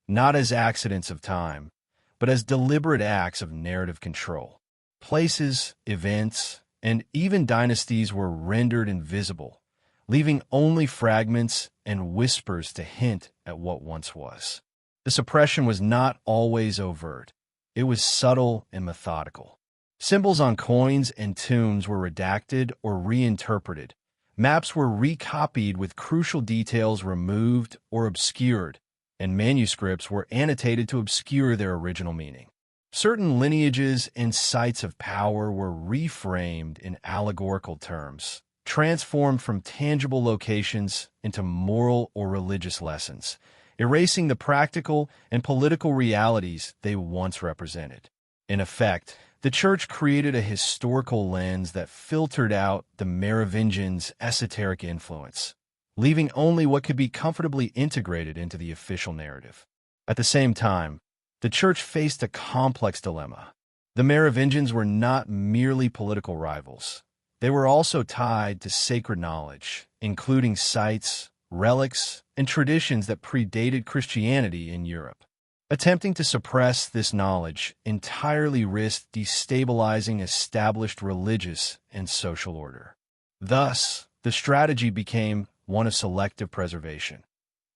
not as accidents of time, but as deliberate acts of narrative control. Places, events, and even dynasties were rendered invisible, leaving only fragments and whispers to hint at what once was. The suppression was not always overt. It was subtle and methodical. Symbols on coins and tombs were redacted or reinterpreted. Maps were recopied with crucial details removed or obscured, and manuscripts were annotated to obscure their original meaning. Certain lineages and sites of power were reframed in allegorical terms, transformed from tangible locations into moral or religious lessons, erasing the practical and political realities they once represented. In effect, the Church created a historical lens that filtered out the Merovingians' esoteric influence, leaving only what could be comfortably integrated into the official narrative. At the same time, the Church faced a complex dilemma. The Merovingians were not merely political rivals. They were also tied to sacred knowledge, including sites, relics, and traditions that predated Christianity in Europe. Attempting to suppress this knowledge entirely risked destabilizing established religious and social order. Thus, the strategy became one of selective preservation,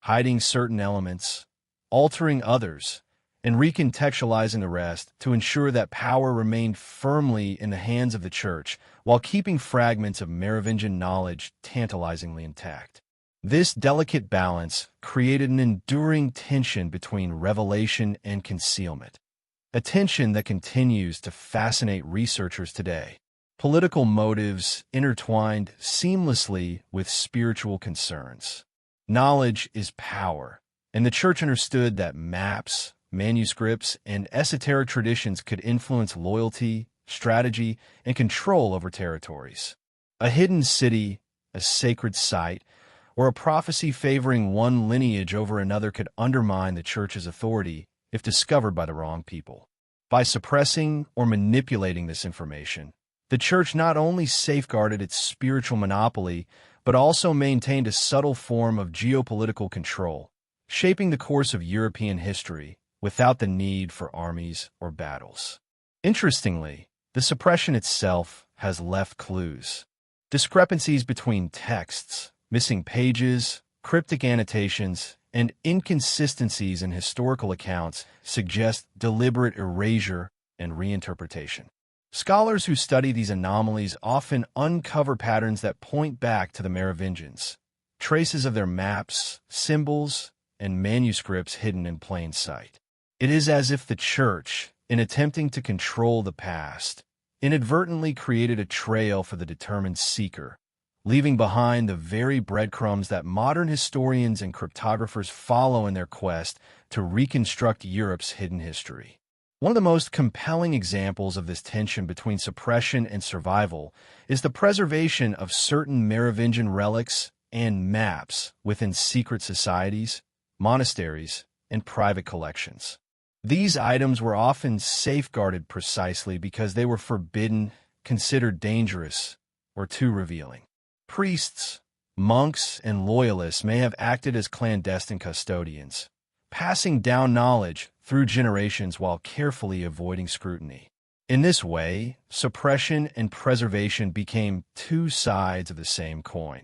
hiding certain elements, altering others, and recontextualizing the rest to ensure that power remained firmly in the hands of the Church while keeping fragments of Merovingian knowledge tantalizingly intact. This delicate balance created an enduring tension between revelation and concealment, a tension that continues to fascinate researchers today. Political motives intertwined seamlessly with spiritual concerns. Knowledge is power, and the Church understood that maps, manuscripts, and esoteric traditions could influence loyalty, strategy, and control over territories. A hidden city, a sacred site, or a prophecy favoring one lineage over another could undermine the Church's authority if discovered by the wrong people. By suppressing or manipulating this information, the Church not only safeguarded its spiritual monopoly, but also maintained a subtle form of geopolitical control, shaping the course of European history without the need for armies or battles. Interestingly, the suppression itself has left clues. Discrepancies between texts, missing pages, cryptic annotations, and inconsistencies in historical accounts suggest deliberate erasure and reinterpretation. Scholars who study these anomalies often uncover patterns that point back to the Merovingians, traces of their maps, symbols, and manuscripts hidden in plain sight. It is as if the Church, in attempting to control the past, inadvertently created a trail for the determined seeker, leaving behind the very breadcrumbs that modern historians and cryptographers follow in their quest to reconstruct Europe's hidden history. One of the most compelling examples of this tension between suppression and survival is the preservation of certain Merovingian relics and maps within secret societies, monasteries, and private collections. These items were often safeguarded precisely because they were forbidden, considered dangerous, or too revealing. Priests, monks, and loyalists may have acted as clandestine custodians, passing down knowledge through generations while carefully avoiding scrutiny. In this way, suppression and preservation became two sides of the same coin,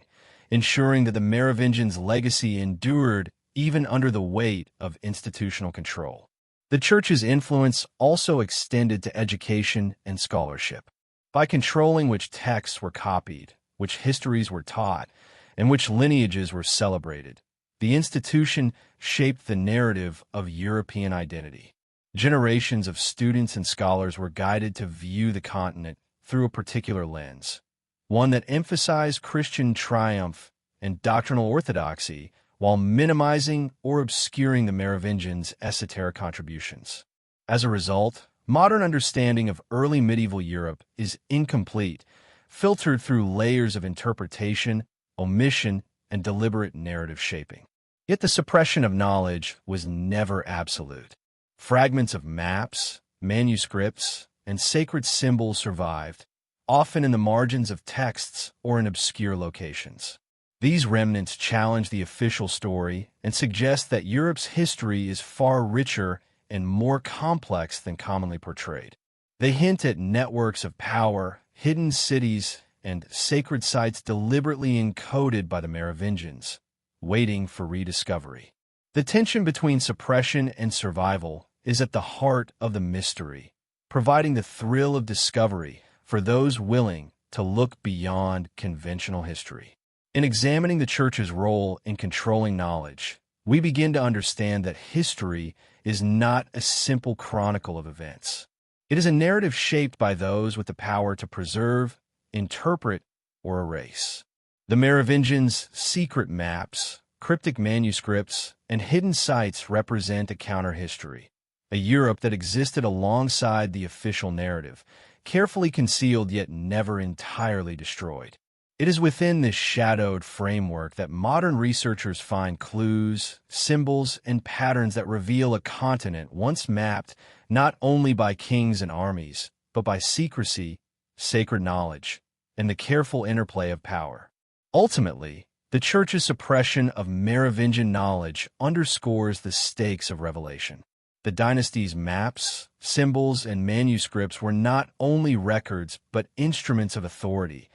ensuring that the Merovingians' legacy endured even under the weight of institutional control. The Church's influence also extended to education and scholarship. By controlling which texts were copied, which histories were taught, and which lineages were celebrated, the institution shaped the narrative of European identity. Generations of students and scholars were guided to view the continent through a particular lens, one that emphasized Christian triumph and doctrinal orthodoxy while minimizing or obscuring the Merovingians' esoteric contributions. As a result, modern understanding of early medieval Europe is incomplete, filtered through layers of interpretation, omission, and deliberate narrative shaping. Yet the suppression of knowledge was never absolute. Fragments of maps, manuscripts, and sacred symbols survived, often in the margins of texts or in obscure locations. These remnants challenge the official story and suggest that Europe's history is far richer and more complex than commonly portrayed. They hint at networks of power, hidden cities, and sacred sites deliberately encoded by the Merovingians, waiting for rediscovery. The tension between suppression and survival is at the heart of the mystery, providing the thrill of discovery for those willing to look beyond conventional history. In examining the Church's role in controlling knowledge, we begin to understand that history is not a simple chronicle of events. It is a narrative shaped by those with the power to preserve, interpret, or erase. The Merovingians' secret maps, cryptic manuscripts, and hidden sites represent a counter-history, a Europe that existed alongside the official narrative, carefully concealed yet never entirely destroyed. It is within this shadowed framework that modern researchers find clues, symbols, and patterns that reveal a continent once mapped not only by kings and armies, but by secrecy, sacred knowledge, and the careful interplay of power. Ultimately, the Church's suppression of Merovingian knowledge underscores the stakes of revelation. The dynasty's maps, symbols, and manuscripts were not only records but instruments of authority,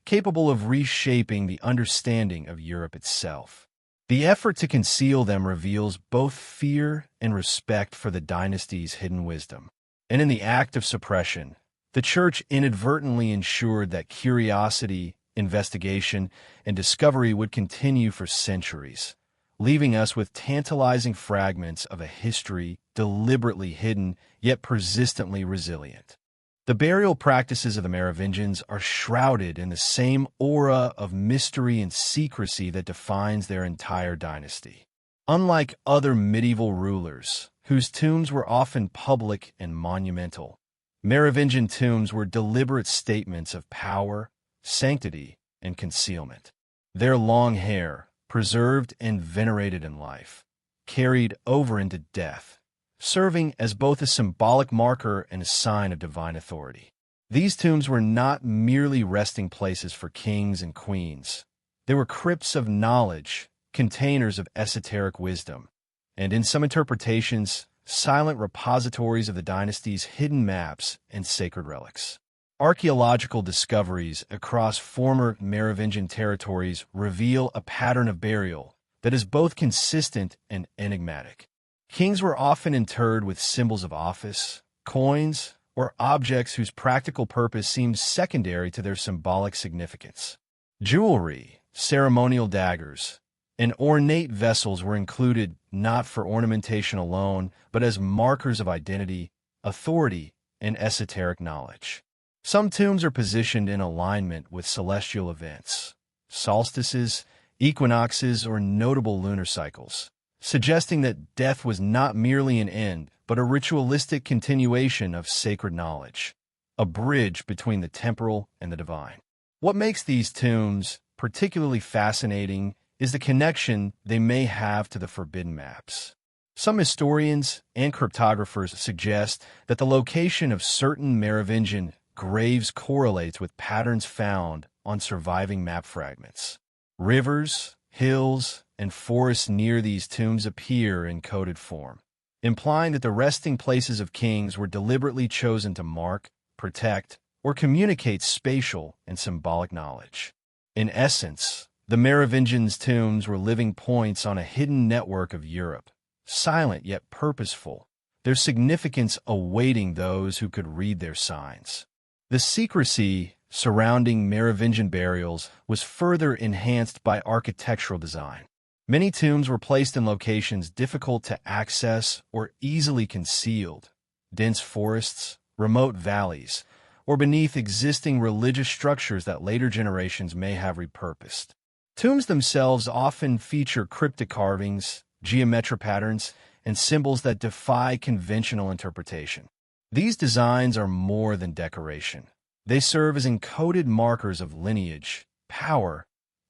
capable of reshaping the understanding of Europe itself. The effort to conceal them reveals both fear and respect for the dynasty's hidden wisdom. And in the act of suppression, the Church inadvertently ensured that curiosity, investigation, and discovery would continue for centuries, leaving us with tantalizing fragments of a history deliberately hidden yet persistently resilient. The burial practices of the Merovingians are shrouded in the same aura of mystery and secrecy that defines their entire dynasty. Unlike other medieval rulers, whose tombs were often public and monumental, Merovingian tombs were deliberate statements of power, sanctity, and concealment. Their long hair, preserved and venerated in life, carried over into death, serving as both a symbolic marker and a sign of divine authority. These tombs were not merely resting places for kings and queens. They were crypts of knowledge, containers of esoteric wisdom, and in some interpretations, silent repositories of the dynasty's hidden maps and sacred relics. Archaeological discoveries across former Merovingian territories reveal a pattern of burial that is both consistent and enigmatic. Kings were often interred with symbols of office, coins, or objects whose practical purpose seems secondary to their symbolic significance. Jewelry, ceremonial daggers, and ornate vessels were included not for ornamentation alone, but as markers of identity, authority, and esoteric knowledge. Some tombs are positioned in alignment with celestial events, solstices, equinoxes, or notable lunar cycles, suggesting that death was not merely an end, but a ritualistic continuation of sacred knowledge, a bridge between the temporal and the divine. What makes these tombs particularly fascinating is the connection they may have to the forbidden maps. Some historians and cryptographers suggest that the location of certain Merovingian graves correlates with patterns found on surviving map fragments. Rivers, hills, and forests near these tombs appear in coded form, implying that the resting places of kings were deliberately chosen to mark, protect, or communicate spatial and symbolic knowledge. In essence, the Merovingians' tombs were living points on a hidden network of Europe, silent yet purposeful, their significance awaiting those who could read their signs. The secrecy surrounding Merovingian burials was further enhanced by architectural design. Many tombs were placed in locations difficult to access or easily concealed, dense forests, remote valleys, or beneath existing religious structures that later generations may have repurposed. Tombs themselves often feature cryptic carvings, geometric patterns, and symbols that defy conventional interpretation. These designs are more than decoration. They serve as encoded markers of lineage, power,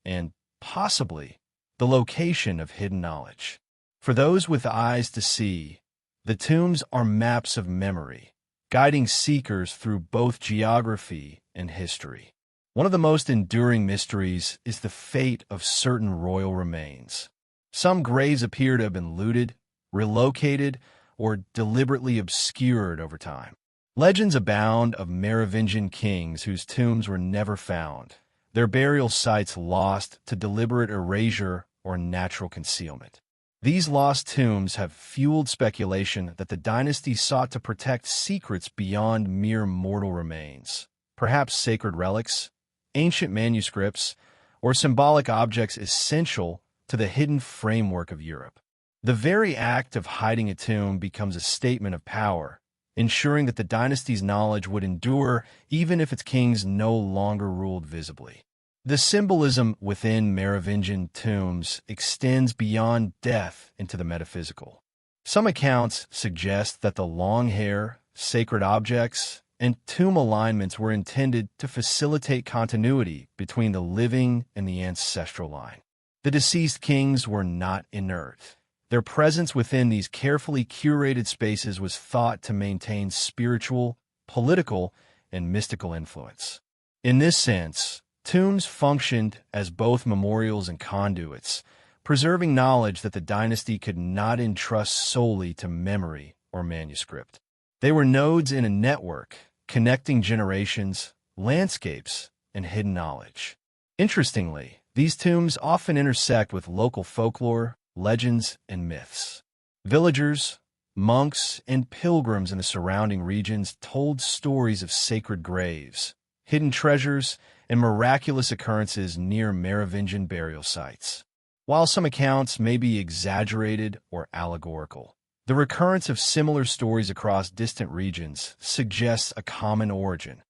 and, possibly, the location of hidden knowledge. For those with eyes to see, the tombs are maps of memory, guiding seekers through both geography and history. One of the most enduring mysteries is the fate of certain royal remains. Some graves appear to have been looted, relocated, or deliberately obscured over time. Legends abound of Merovingian kings whose tombs were never found, their burial sites lost to deliberate erasure or natural concealment. These lost tombs have fueled speculation that the dynasty sought to protect secrets beyond mere mortal remains, perhaps sacred relics, ancient manuscripts, or symbolic objects essential to the hidden framework of Europe. The very act of hiding a tomb becomes a statement of power, ensuring that the dynasty's knowledge would endure even if its kings no longer ruled visibly. The symbolism within Merovingian tombs extends beyond death into the metaphysical. Some accounts suggest that the long hair, sacred objects, and tomb alignments were intended to facilitate continuity between the living and the ancestral line. The deceased kings were not inert. Their presence within these carefully curated spaces was thought to maintain spiritual, political, and mystical influence. In this sense, tombs functioned as both memorials and conduits, preserving knowledge that the dynasty could not entrust solely to memory or manuscript. They were nodes in a network, connecting generations, landscapes, and hidden knowledge. Interestingly, these tombs often intersect with local folklore, legends, and myths. Villagers, monks, and pilgrims in the surrounding regions told stories of sacred graves, hidden treasures, and miraculous occurrences near Merovingian burial sites. While some accounts may be exaggerated or allegorical, the recurrence of similar stories across distant regions suggests a common origin,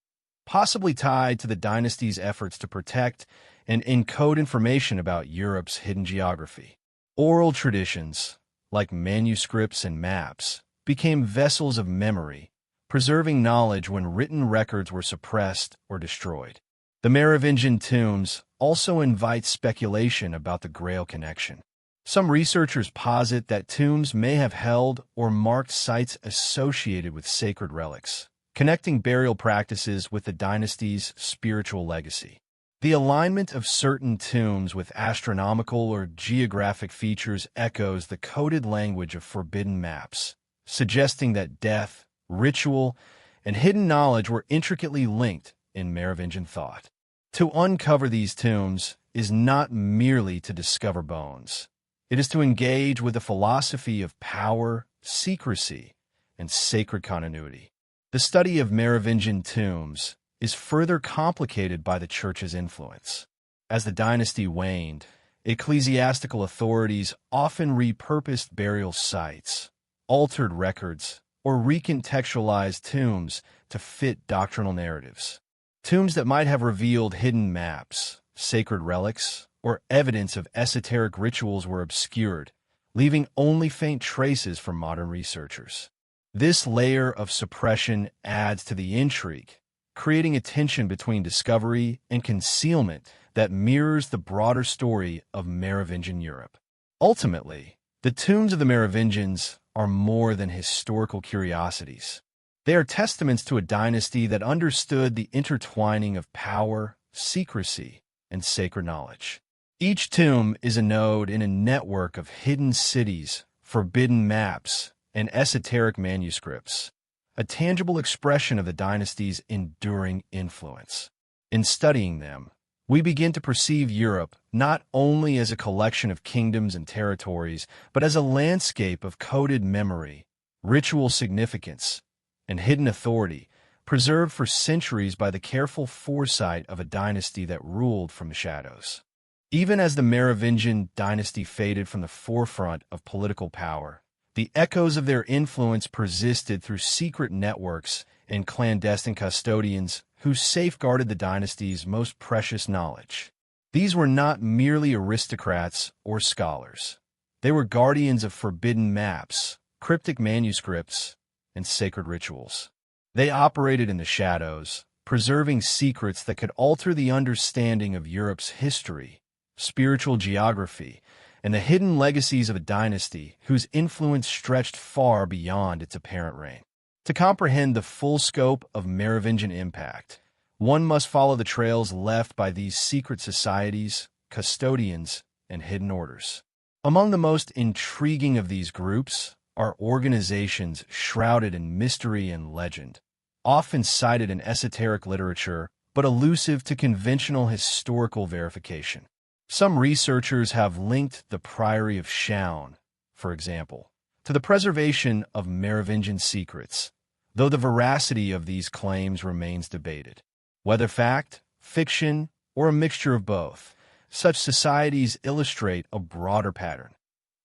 possibly tied to the dynasty's efforts to protect and encode information about Europe's hidden geography. Oral traditions, like manuscripts and maps, became vessels of memory, preserving knowledge when written records were suppressed or destroyed. The Merovingian tombs also invite speculation about the Grail connection. Some researchers posit that tombs may have held or marked sites associated with sacred relics, connecting burial practices with the dynasty's spiritual legacy. The alignment of certain tombs with astronomical or geographic features echoes the coded language of forbidden maps, suggesting that death, ritual, and hidden knowledge were intricately linked in Merovingian thought. To uncover these tombs is not merely to discover bones. It is to engage with the philosophy of power, secrecy, and sacred continuity. The study of Merovingian tombs is further complicated by the Church's influence. As the dynasty waned, ecclesiastical authorities often repurposed burial sites, altered records, or recontextualized tombs to fit doctrinal narratives. Tombs that might have revealed hidden maps, sacred relics, or evidence of esoteric rituals were obscured, leaving only faint traces for modern researchers. This layer of suppression adds to the intrigue, creating a tension between discovery and concealment that mirrors the broader story of Merovingian Europe. Ultimately, the tombs of the Merovingians are more than historical curiosities. They are testaments to a dynasty that understood the intertwining of power, secrecy, and sacred knowledge. Each tomb is a node in a network of hidden cities, forbidden maps, and esoteric manuscripts, a tangible expression of the dynasty's enduring influence. In studying them, we begin to perceive Europe not only as a collection of kingdoms and territories, but as a landscape of coded memory, ritual significance, and hidden authority, preserved for centuries by the careful foresight of a dynasty that ruled from the shadows. Even as the Merovingian dynasty faded from the forefront of political power, the echoes of their influence persisted through secret networks and clandestine custodians who safeguarded the dynasty's most precious knowledge. These were not merely aristocrats or scholars. They were guardians of forbidden maps, cryptic manuscripts, and sacred rituals. They operated in the shadows, preserving secrets that could alter the understanding of Europe's history, spiritual geography, and the hidden legacies of a dynasty whose influence stretched far beyond its apparent reign. To comprehend the full scope of Merovingian impact, one must follow the trails left by these secret societies, custodians, and hidden orders. Among the most intriguing of these groups are organizations shrouded in mystery and legend, often cited in esoteric literature, but elusive to conventional historical verification. Some researchers have linked the Priory of Chaon, for example, to the preservation of Merovingian secrets, though the veracity of these claims remains debated. Whether fact, fiction, or a mixture of both, such societies illustrate a broader pattern.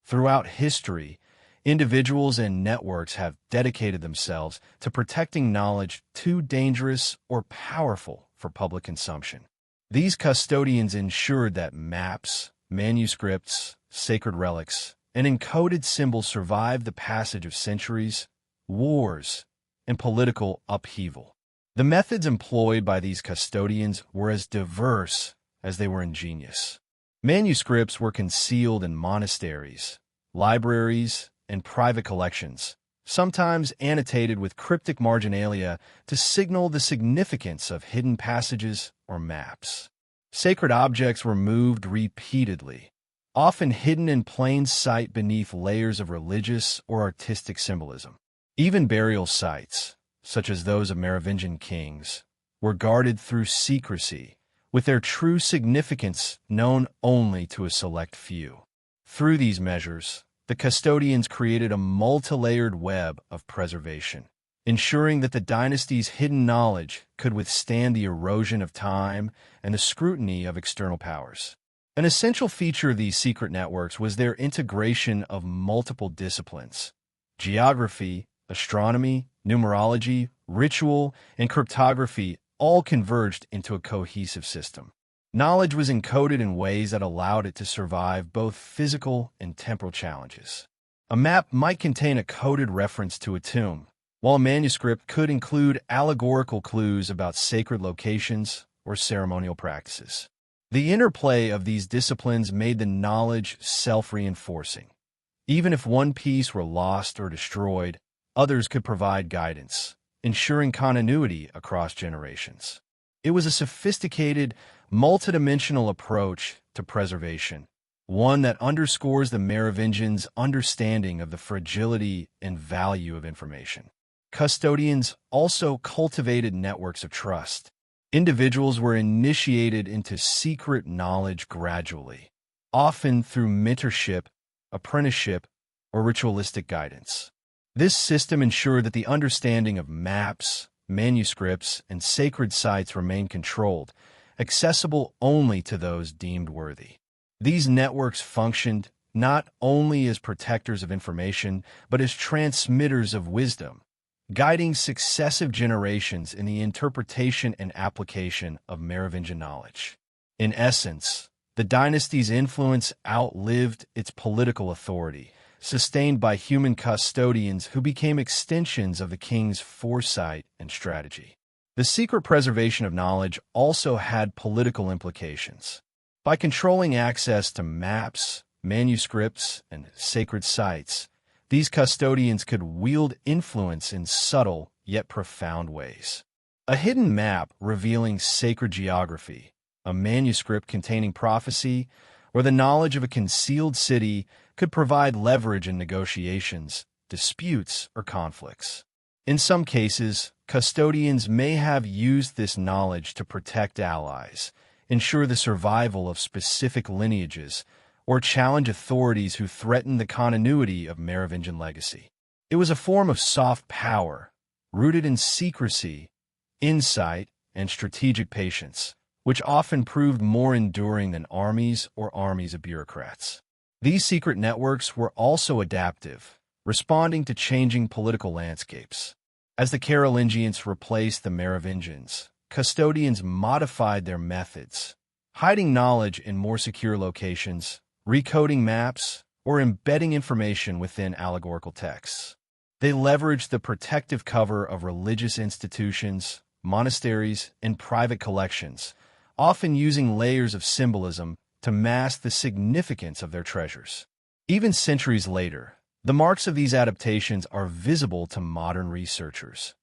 Throughout history, individuals and networks have dedicated themselves to protecting knowledge too dangerous or powerful for public consumption. These custodians ensured that maps, manuscripts, sacred relics, and encoded symbols survived the passage of centuries, wars, and political upheaval. The methods employed by these custodians were as diverse as they were ingenious. Manuscripts were concealed in monasteries, libraries, and private collections, sometimes annotated with cryptic marginalia to signal the significance of hidden passages or maps. Sacred objects were moved repeatedly, often hidden in plain sight beneath layers of religious or artistic symbolism. Even burial sites, such as those of Merovingian kings, were guarded through secrecy, with their true significance known only to a select few. Through these measures, the custodians created a multi-layered web of preservation, ensuring that the dynasty's hidden knowledge could withstand the erosion of time and the scrutiny of external powers. An essential feature of these secret networks was their integration of multiple disciplines. Geography, astronomy, numerology, ritual, and cryptography all converged into a cohesive system. Knowledge was encoded in ways that allowed it to survive both physical and temporal challenges. A map might contain a coded reference to a tomb, while a manuscript could include allegorical clues about sacred locations or ceremonial practices. The interplay of these disciplines made the knowledge self-reinforcing. Even if one piece were lost or destroyed, others could provide guidance, ensuring continuity across generations. It was a sophisticated, multidimensional approach to preservation, one that underscores the Merovingians' understanding of the fragility and value of information. Custodians also cultivated networks of trust. Individuals were initiated into secret knowledge gradually, often through mentorship, apprenticeship, or ritualistic guidance. This system ensured that the understanding of maps, manuscripts, and sacred sites remained controlled, accessible only to those deemed worthy. These networks functioned not only as protectors of information, but as transmitters of wisdom, guiding successive generations in the interpretation and application of Merovingian knowledge. In essence, the dynasty's influence outlived its political authority, sustained by human custodians who became extensions of the king's foresight and strategy. The secret preservation of knowledge also had political implications. By controlling access to maps, manuscripts, and sacred sites, these custodians could wield influence in subtle yet profound ways. A hidden map revealing sacred geography, a manuscript containing prophecy, or the knowledge of a concealed city could provide leverage in negotiations, disputes, or conflicts. In some cases, custodians may have used this knowledge to protect allies, ensure the survival of specific lineages, or challenge authorities who threatened the continuity of Merovingian legacy. It was a form of soft power, rooted in secrecy, insight, and strategic patience, which often proved more enduring than armies of bureaucrats. These secret networks were also adaptive, responding to changing political landscapes. As the Carolingians replaced the Merovingians, custodians modified their methods, hiding knowledge in more secure locations, recoding maps, or embedding information within allegorical texts. They leveraged the protective cover of religious institutions, monasteries, and private collections, often using layers of symbolism to mask the significance of their treasures. Even centuries later, the marks of these adaptations are visible to modern researchers.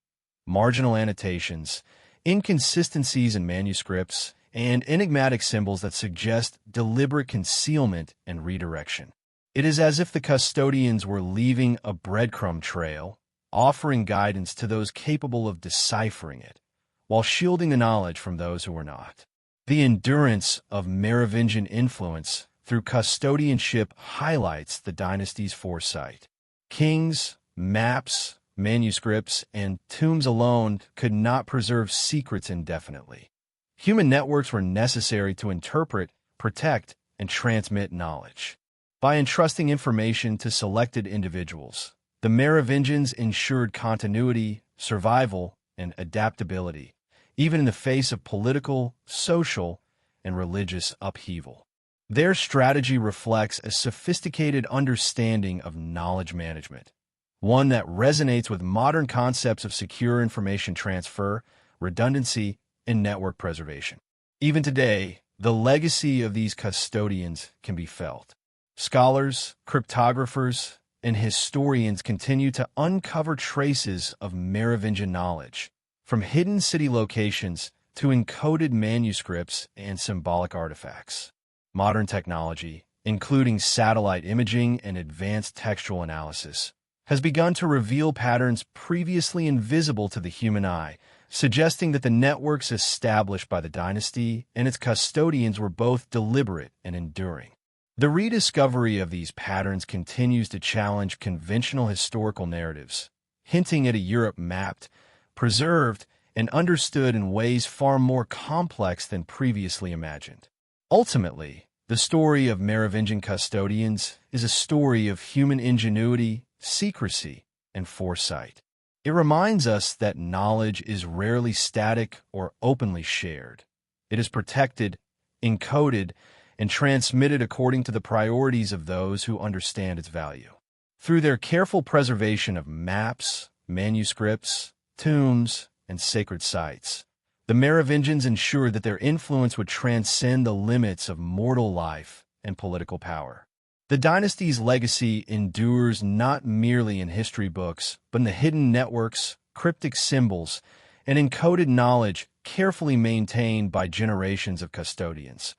Marginal annotations, inconsistencies in manuscripts, and enigmatic symbols that suggest deliberate concealment and redirection. It is as if the custodians were leaving a breadcrumb trail, offering guidance to those capable of deciphering it, while shielding the knowledge from those who were not. The endurance of Merovingian influence through custodianship highlights the dynasty's foresight. Kings, maps, manuscripts, and tombs alone could not preserve secrets indefinitely. Human networks were necessary to interpret, protect, and transmit knowledge. By entrusting information to selected individuals, the Merovingians ensured continuity, survival, and adaptability, even in the face of political, social, and religious upheaval. Their strategy reflects a sophisticated understanding of knowledge management, one that resonates with modern concepts of secure information transfer, redundancy, and network preservation. Even today, the legacy of these custodians can be felt. Scholars, cryptographers, and historians continue to uncover traces of Merovingian knowledge, from hidden city locations to encoded manuscripts and symbolic artifacts. Modern technology, including satellite imaging and advanced textual analysis, has begun to reveal patterns previously invisible to the human eye, suggesting that the networks established by the dynasty and its custodians were both deliberate and enduring. The rediscovery of these patterns continues to challenge conventional historical narratives, hinting at a Europe mapped, preserved, and understood in ways far more complex than previously imagined. Ultimately, the story of Merovingian custodians is a story of human ingenuity, secrecy, and foresight. It reminds us that knowledge is rarely static or openly shared. It is protected, encoded, and transmitted according to the priorities of those who understand its value. Through their careful preservation of maps, manuscripts, tombs, and sacred sites, The Merovingians ensured that their influence would transcend the limits of mortal life and political power. The dynasty's legacy endures not merely in history books, but in the hidden networks, cryptic symbols, and encoded knowledge carefully maintained by generations of custodians,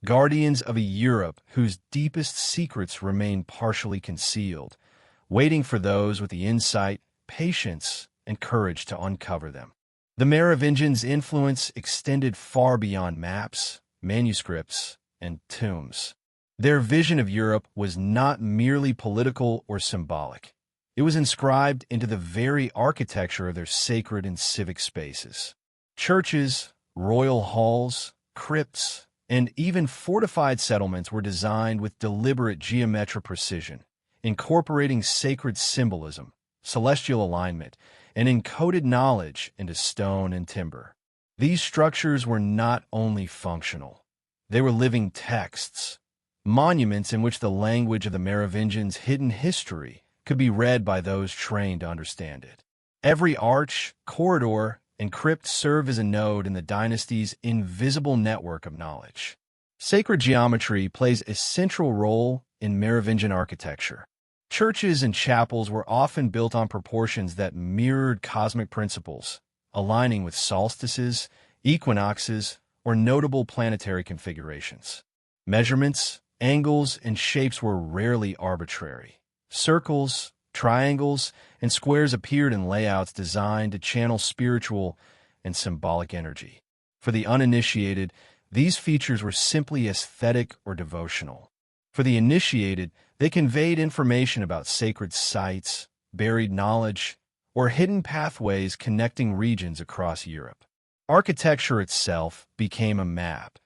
guardians of a Europe whose deepest secrets remain partially concealed, waiting for those with the insight, patience, and courage to uncover them. The Merovingians' influence extended far beyond maps, manuscripts, and tombs. Their vision of Europe was not merely political or symbolic. It was inscribed into the very architecture of their sacred and civic spaces. Churches, royal halls, crypts, and even fortified settlements were designed with deliberate geometric precision, incorporating sacred symbolism, celestial alignment, and encoded knowledge into stone and timber. These structures were not only functional. They were living texts, monuments in which the language of the Merovingians' hidden history could be read by those trained to understand it. Every arch, corridor, and crypt served as a node in the dynasty's invisible network of knowledge. Sacred geometry plays a central role in Merovingian architecture. Churches and chapels were often built on proportions that mirrored cosmic principles, aligning with solstices, equinoxes, or notable planetary configurations. Measurements, angles, and shapes were rarely arbitrary. Circles, triangles, and squares appeared in layouts designed to channel spiritual and symbolic energy. For the uninitiated, these features were simply aesthetic or devotional. For the initiated, they conveyed information about sacred sites, buried knowledge, or hidden pathways connecting regions across Europe. Architecture itself became a map,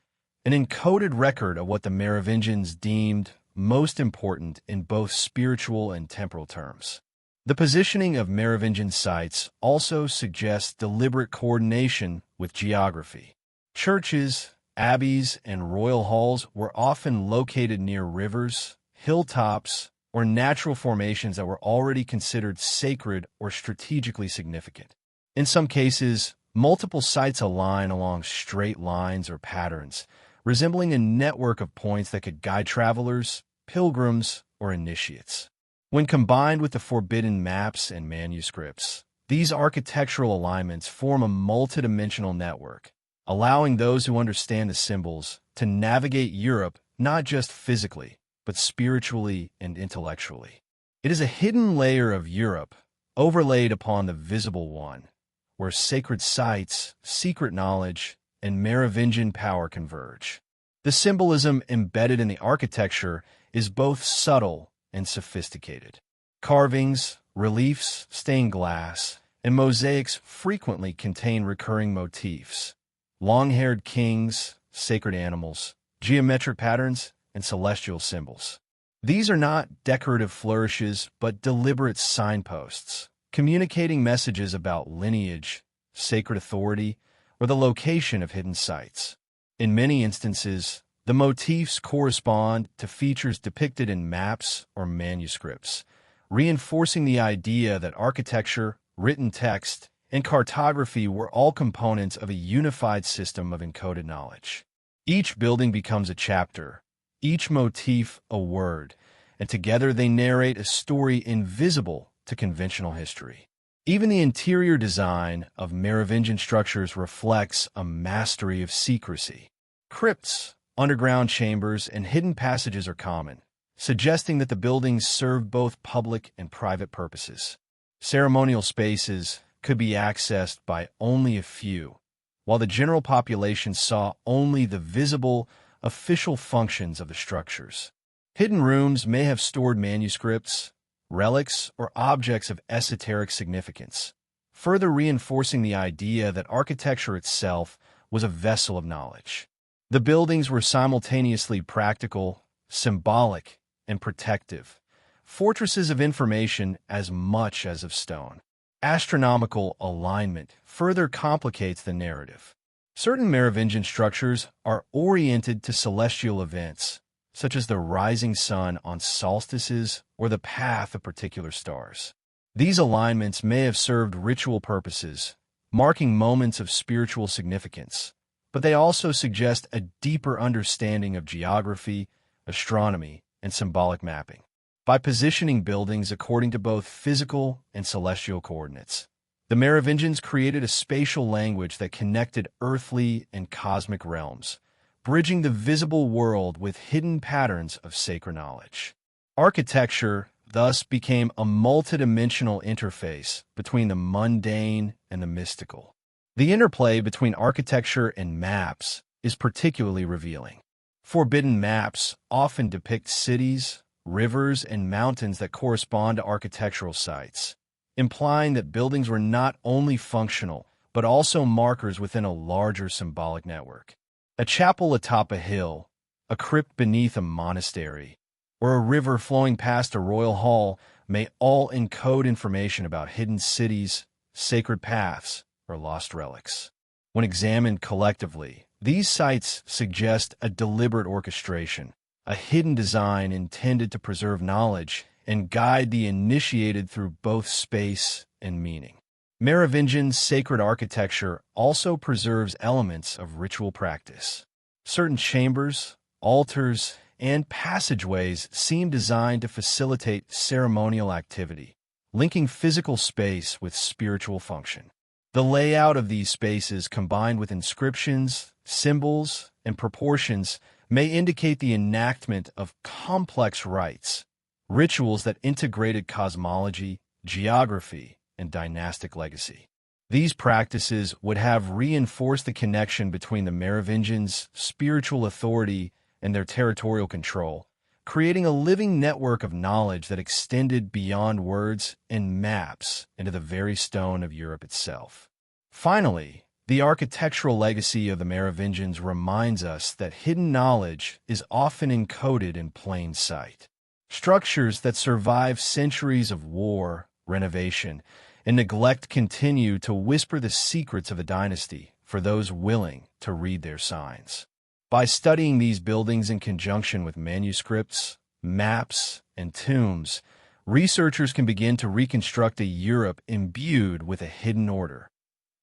an encoded record of what the Merovingians deemed most important in both spiritual and temporal terms. The positioning of Merovingian sites also suggests deliberate coordination with geography. Churches, abbeys, and royal halls were often located near rivers, hilltops, or natural formations that were already considered sacred or strategically significant. In some cases, multiple sites align along straight lines or patterns, resembling a network of points that could guide travelers, pilgrims, or initiates. When combined with the forbidden maps and manuscripts, these architectural alignments form a multidimensional network, allowing those who understand the symbols to navigate Europe not just physically, but spiritually and intellectually. It is a hidden layer of Europe, overlaid upon the visible one, where sacred sites, secret knowledge, and Merovingian power converge. The symbolism embedded in the architecture is both subtle and sophisticated. Carvings, reliefs, stained glass, and mosaics frequently contain recurring motifs: long-haired kings, sacred animals, geometric patterns, and celestial symbols. These are not decorative flourishes, but deliberate signposts, communicating messages about lineage, sacred authority, or the location of hidden sites. In many instances, the motifs correspond to features depicted in maps or manuscripts, reinforcing the idea that architecture, written text, and cartography were all components of a unified system of encoded knowledge. Each building becomes a chapter, each motif a word, and together they narrate a story invisible to conventional history. Even the interior design of Merovingian structures reflects a mastery of secrecy. Crypts, underground chambers, and hidden passages are common, suggesting that the buildings served both public and private purposes. Ceremonial spaces could be accessed by only a few, while the general population saw only the visible, official functions of the structures. Hidden rooms may have stored manuscripts, relics, or objects of esoteric significance, further reinforcing the idea that architecture itself was a vessel of knowledge. The buildings were simultaneously practical, symbolic, and protective, fortresses of information as much as of stone. Astronomical alignment further complicates the narrative. Certain Merovingian structures are oriented to celestial events, such as the rising sun on solstices or the path of particular stars. These alignments may have served ritual purposes, marking moments of spiritual significance, but they also suggest a deeper understanding of geography, astronomy, and symbolic mapping. By positioning buildings according to both physical and celestial coordinates, the Merovingians created a spatial language that connected earthly and cosmic realms, bridging the visible world with hidden patterns of sacred knowledge. Architecture thus became a multidimensional interface between the mundane and the mystical. The interplay between architecture and maps is particularly revealing. Forbidden maps often depict cities, rivers, and mountains that correspond to architectural sites, implying that buildings were not only functional, but also markers within a larger symbolic network. A chapel atop a hill, a crypt beneath a monastery, or a river flowing past a royal hall may all encode information about hidden cities, sacred paths, or lost relics. When examined collectively, these sites suggest a deliberate orchestration, a hidden design intended to preserve knowledge and guide the initiated through both space and meaning. Merovingian sacred architecture also preserves elements of ritual practice. Certain chambers, altars, and passageways seem designed to facilitate ceremonial activity, linking physical space with spiritual function. The layout of these spaces, combined with inscriptions, symbols, and proportions, may indicate the enactment of complex rites, rituals that integrated cosmology, geography, and dynastic legacy. These practices would have reinforced the connection between the Merovingians' spiritual authority and their territorial control, creating a living network of knowledge that extended beyond words and maps into the very stone of Europe itself. Finally, the architectural legacy of the Merovingians reminds us that hidden knowledge is often encoded in plain sight. Structures that survive centuries of war, renovation, and neglect continue to whisper the secrets of a dynasty for those willing to read their signs. By studying these buildings in conjunction with manuscripts, maps, and tombs, researchers can begin to reconstruct a Europe imbued with a hidden order,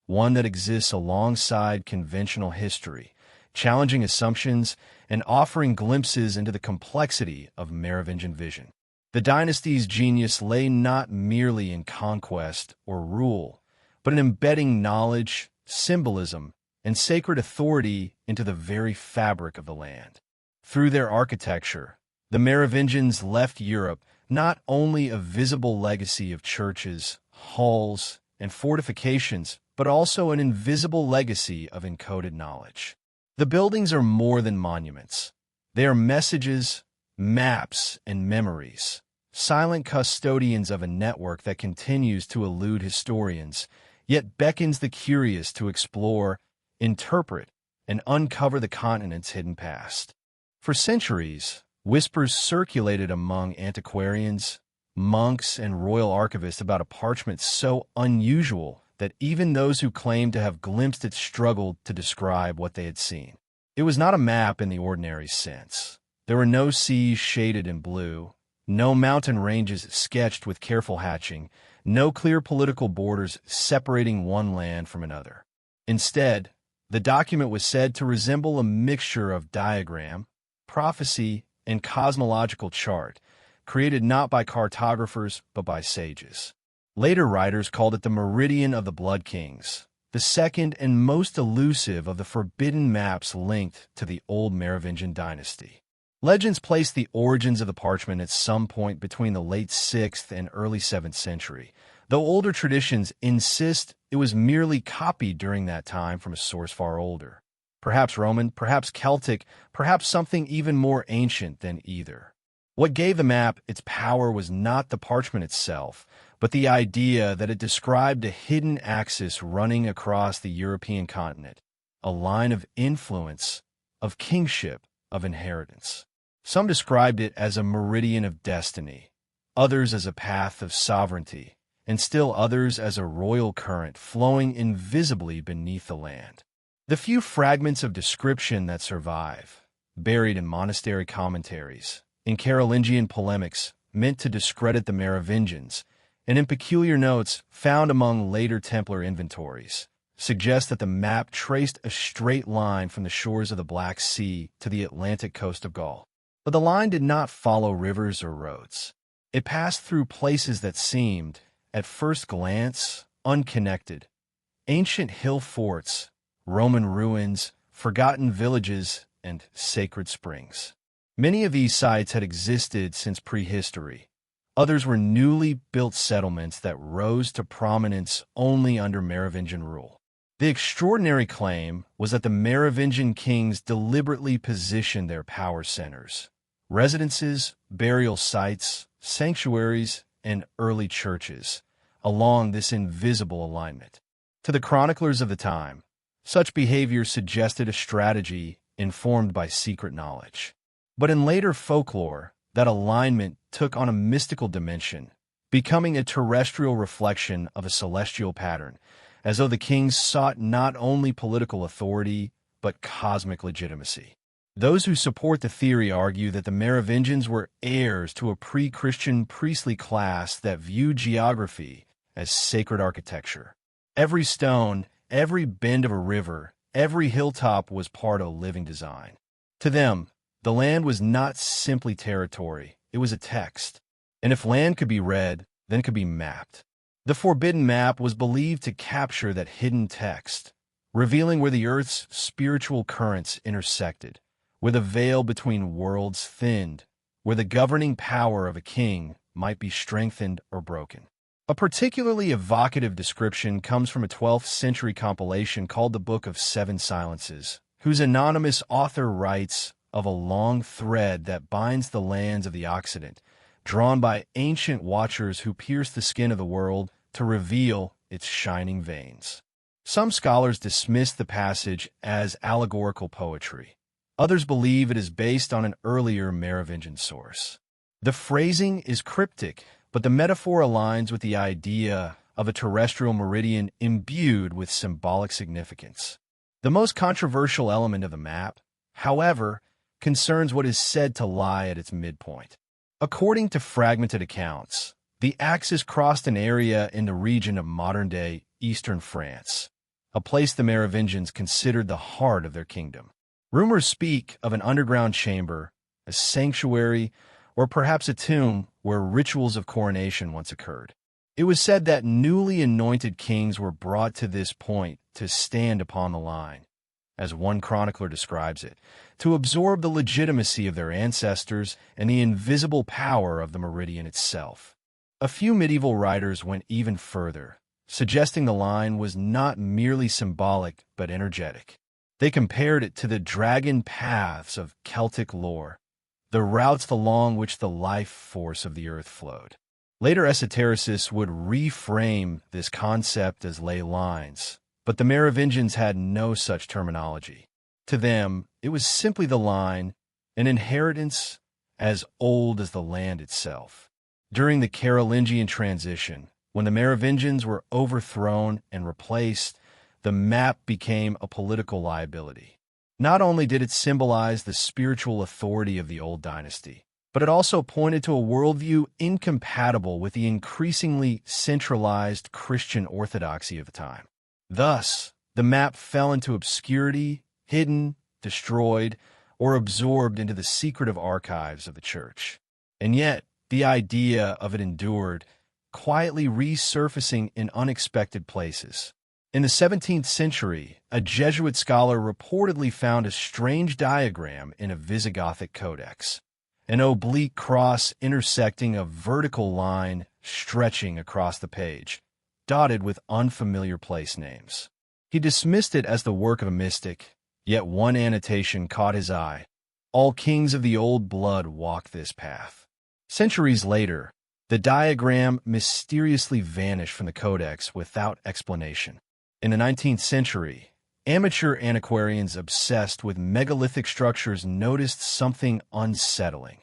one that exists alongside conventional history, challenging assumptions and offering glimpses into the complexity of Merovingian vision. The dynasty's genius lay not merely in conquest or rule, but in embedding knowledge, symbolism, and sacred authority into the very fabric of the land. Through their architecture, the Merovingians left Europe not only a visible legacy of churches, halls, and fortifications, but also an invisible legacy of encoded knowledge. The buildings are more than monuments. They are messages, maps, and memories, silent custodians of a network that continues to elude historians, yet beckons the curious to explore, interpret, and uncover the continent's hidden past. For centuries, whispers circulated among antiquarians, monks, and royal archivists about a parchment so unusual that even those who claimed to have glimpsed it struggled to describe what they had seen. It was not a map in the ordinary sense. There were no seas shaded in blue, no mountain ranges sketched with careful hatching, no clear political borders separating one land from another. Instead, the document was said to resemble a mixture of diagram, prophecy, and cosmological chart, created not by cartographers but by sages. Later writers called it the Meridian of the Blood Kings, the second and most elusive of the forbidden maps linked to the old Merovingian dynasty. Legends place the origins of the parchment at some point between the late 6th and early 7th century, though older traditions insist it was merely copied during that time from a source far older. Perhaps Roman, perhaps Celtic, perhaps something even more ancient than either. What gave the map its power was not the parchment itself, but the idea that it described a hidden axis running across the European continent, a line of influence, of kingship, of inheritance. Some described it as a meridian of destiny, others as a path of sovereignty, and still others as a royal current flowing invisibly beneath the land. The few fragments of description that survive, buried in monastery commentaries, in Carolingian polemics meant to discredit the Merovingians, and in peculiar notes found among later Templar inventories, suggests that the map traced a straight line from the shores of the Black Sea to the Atlantic coast of Gaul. But the line did not follow rivers or roads. It passed through places that seemed, at first glance, unconnected. Ancient hill forts, Roman ruins, forgotten villages, and sacred springs. Many of these sites had existed since prehistory. Others were newly built settlements that rose to prominence only under Merovingian rule. The extraordinary claim was that the Merovingian kings deliberately positioned their power centers, residences, burial sites, sanctuaries, and early churches, along this invisible alignment. To the chroniclers of the time, such behavior suggested a strategy informed by secret knowledge. But in later folklore, that alignment took on a mystical dimension, becoming a terrestrial reflection of a celestial pattern, as though the kings sought not only political authority, but cosmic legitimacy. Those who support the theory argue that the Merovingians were heirs to a pre-Christian priestly class that viewed geography as sacred architecture. Every stone, every bend of a river, every hilltop was part of a living design. To them, the land was not simply territory, it was a text. And if land could be read, then it could be mapped. The forbidden map was believed to capture that hidden text, revealing where the earth's spiritual currents intersected, where the veil between worlds thinned, where the governing power of a king might be strengthened or broken. A particularly evocative description comes from a 12th century compilation called the Book of Seven Silences, whose anonymous author writes of a long thread that binds the lands of the Occident, drawn by ancient watchers who pierce the skin of the world to reveal its shining veins. Some scholars dismiss the passage as allegorical poetry. Others believe it is based on an earlier Merovingian source. The phrasing is cryptic, but the metaphor aligns with the idea of a terrestrial meridian imbued with symbolic significance. The most controversial element of the map, however, concerns what is said to lie at its midpoint. According to fragmented accounts, the axis crossed an area in the region of modern-day eastern France, a place the Merovingians considered the heart of their kingdom. Rumors speak of an underground chamber, a sanctuary, or perhaps a tomb where rituals of coronation once occurred. It was said that newly anointed kings were brought to this point to stand upon the line, as one chronicler describes it, to absorb the legitimacy of their ancestors and the invisible power of the meridian itself. A few medieval writers went even further, suggesting the line was not merely symbolic but energetic. They compared it to the dragon paths of Celtic lore, the routes along which the life force of the earth flowed. Later esotericists would reframe this concept as ley lines, but the Merovingians had no such terminology. To them, it was simply the line, an inheritance as old as the land itself. During the Carolingian transition, when the Merovingians were overthrown and replaced, the map became a political liability. Not only did it symbolize the spiritual authority of the old dynasty, but it also pointed to a worldview incompatible with the increasingly centralized Christian orthodoxy of the time. Thus, the map fell into obscurity, hidden, destroyed, or absorbed into the secretive archives of the church. And yet, the idea of it endured, quietly resurfacing in unexpected places. In the 17th century, a Jesuit scholar reportedly found a strange diagram in a Visigothic codex, an oblique cross intersecting a vertical line stretching across the page, dotted with unfamiliar place names. He dismissed it as the work of a mystic, yet one annotation caught his eye. All kings of the old blood walk this path. Centuries later, the diagram mysteriously vanished from the codex without explanation. In the 19th century, amateur antiquarians obsessed with megalithic structures noticed something unsettling.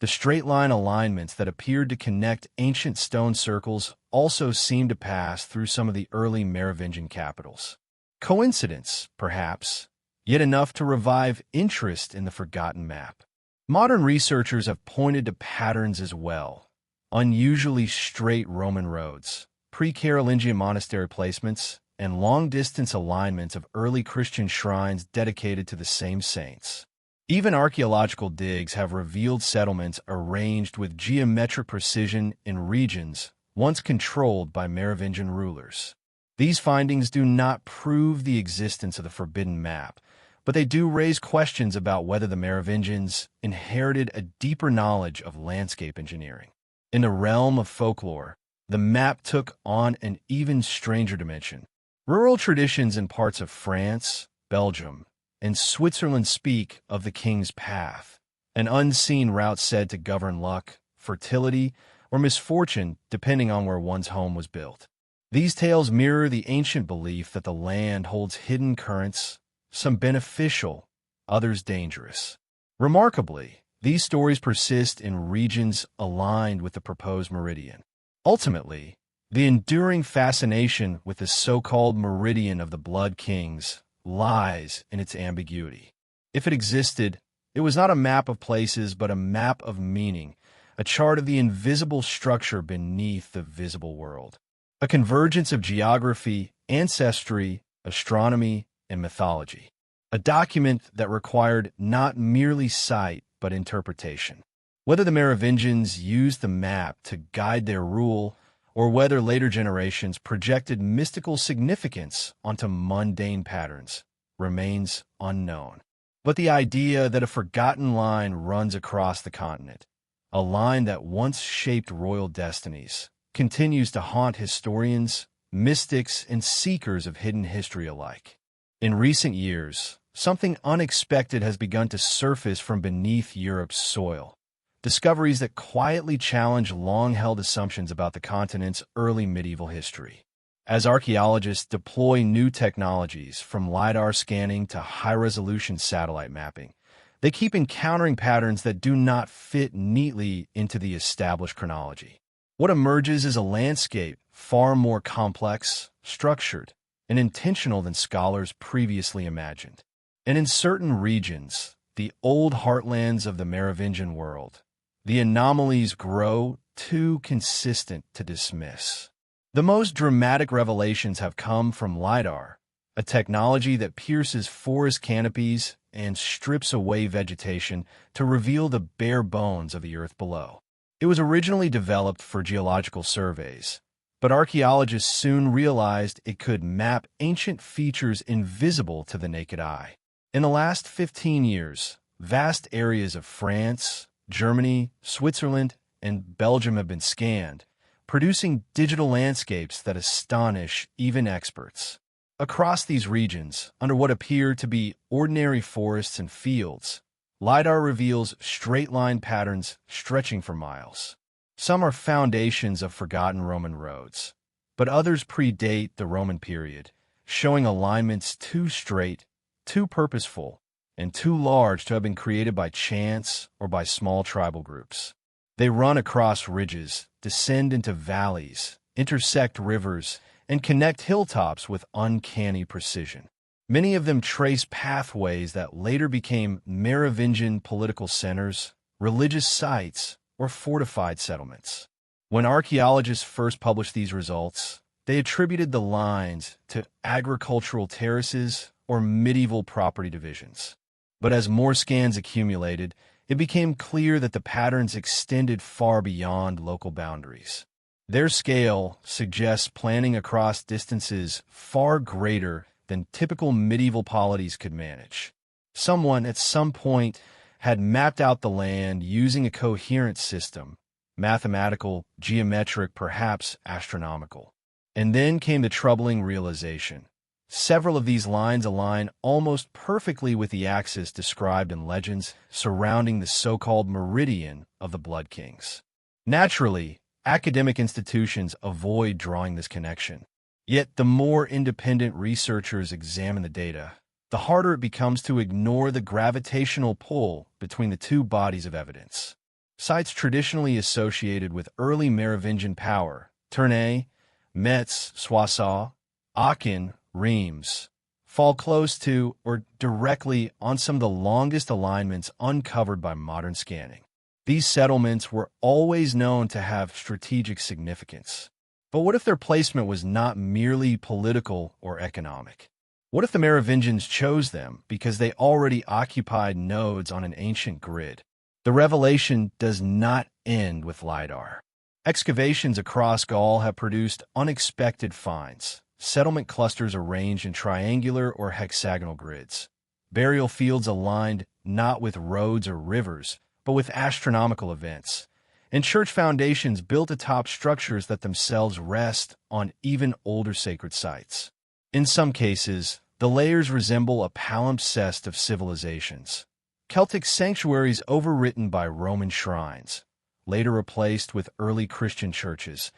The straight-line alignments that appeared to connect ancient stone circles also seemed to pass through some of the early Merovingian capitals. Coincidence, perhaps, yet enough to revive interest in the forgotten map. Modern researchers have pointed to patterns as well. Unusually straight Roman roads, pre-Carolingian monastery placements, and long-distance alignments of early Christian shrines dedicated to the same saints. Even archaeological digs have revealed settlements arranged with geometric precision in regions once controlled by Merovingian rulers. These findings do not prove the existence of the forbidden map, but they do raise questions about whether the Merovingians inherited a deeper knowledge of landscape engineering. In the realm of folklore, the map took on an even stranger dimension. Rural traditions in parts of France, Belgium, and Switzerland speak of the king's path, an unseen route said to govern luck, fertility, or misfortune depending on where one's home was built. These tales mirror the ancient belief that the land holds hidden currents, some beneficial, others dangerous. Remarkably, these stories persist in regions aligned with the proposed meridian. Ultimately, the enduring fascination with the so-called meridian of the Blood Kings lies in its ambiguity. If it existed, it was not a map of places but a map of meaning, a chart of the invisible structure beneath the visible world. A convergence of geography, ancestry, astronomy, and mythology. A document that required not merely sight but interpretation. Whether the Merovingians used the map to guide their rule, or whether later generations projected mystical significance onto mundane patterns, remains unknown. But the idea that a forgotten line runs across the continent, a line that once shaped royal destinies, continues to haunt historians, mystics, and seekers of hidden history alike. In recent years, something unexpected has begun to surface from beneath Europe's soil. Discoveries that quietly challenge long-held assumptions about the continent's early medieval history. As archaeologists deploy new technologies, from LiDAR scanning to high-resolution satellite mapping, they keep encountering patterns that do not fit neatly into the established chronology. What emerges is a landscape far more complex, structured, and intentional than scholars previously imagined. And in certain regions, the old heartlands of the Merovingian world, the anomalies grow too consistent to dismiss. The most dramatic revelations have come from LiDAR, a technology that pierces forest canopies and strips away vegetation to reveal the bare bones of the earth below. It was originally developed for geological surveys, but archaeologists soon realized it could map ancient features invisible to the naked eye. In the last 15 years, vast areas of France, Germany, Switzerland, and Belgium have been scanned, producing digital landscapes that astonish even experts. Across these regions, under what appear to be ordinary forests and fields, LiDAR reveals straight-line patterns stretching for miles. Some are foundations of forgotten Roman roads, but others predate the Roman period, showing alignments too straight, too purposeful, and too large to have been created by chance or by small tribal groups. They run across ridges, descend into valleys, intersect rivers, and connect hilltops with uncanny precision. Many of them trace pathways that later became Merovingian political centers, religious sites, or fortified settlements. When archaeologists first published these results, they attributed the lines to agricultural terraces or medieval property divisions. But as more scans accumulated, it became clear that the patterns extended far beyond local boundaries. Their scale suggests planning across distances far greater than typical medieval polities could manage. Someone at some point had mapped out the land using a coherent system, mathematical, geometric, perhaps astronomical. And then came the troubling realization. Several of these lines align almost perfectly with the axis described in legends surrounding the so-called meridian of the Blood Kings. Naturally, academic institutions avoid drawing this connection. Yet the more independent researchers examine the data, the harder it becomes to ignore the gravitational pull between the two bodies of evidence. Sites traditionally associated with early Merovingian power, Tournai, Metz, Soissons, Aachen, Reims, fall close to or directly on some of the longest alignments uncovered by modern scanning. These settlements were always known to have strategic significance. But what if their placement was not merely political or economic? What if the Merovingians chose them because they already occupied nodes on an ancient grid? The revelation does not end with LiDAR. Excavations across Gaul have produced unexpected finds, settlement clusters arranged in triangular or hexagonal grids, burial fields aligned not with roads or rivers, but with astronomical events, and church foundations built atop structures that themselves rest on even older sacred sites. In some cases, the layers resemble a palimpsest of civilizations. Celtic sanctuaries overwritten by Roman shrines, later replaced with early Christian churches,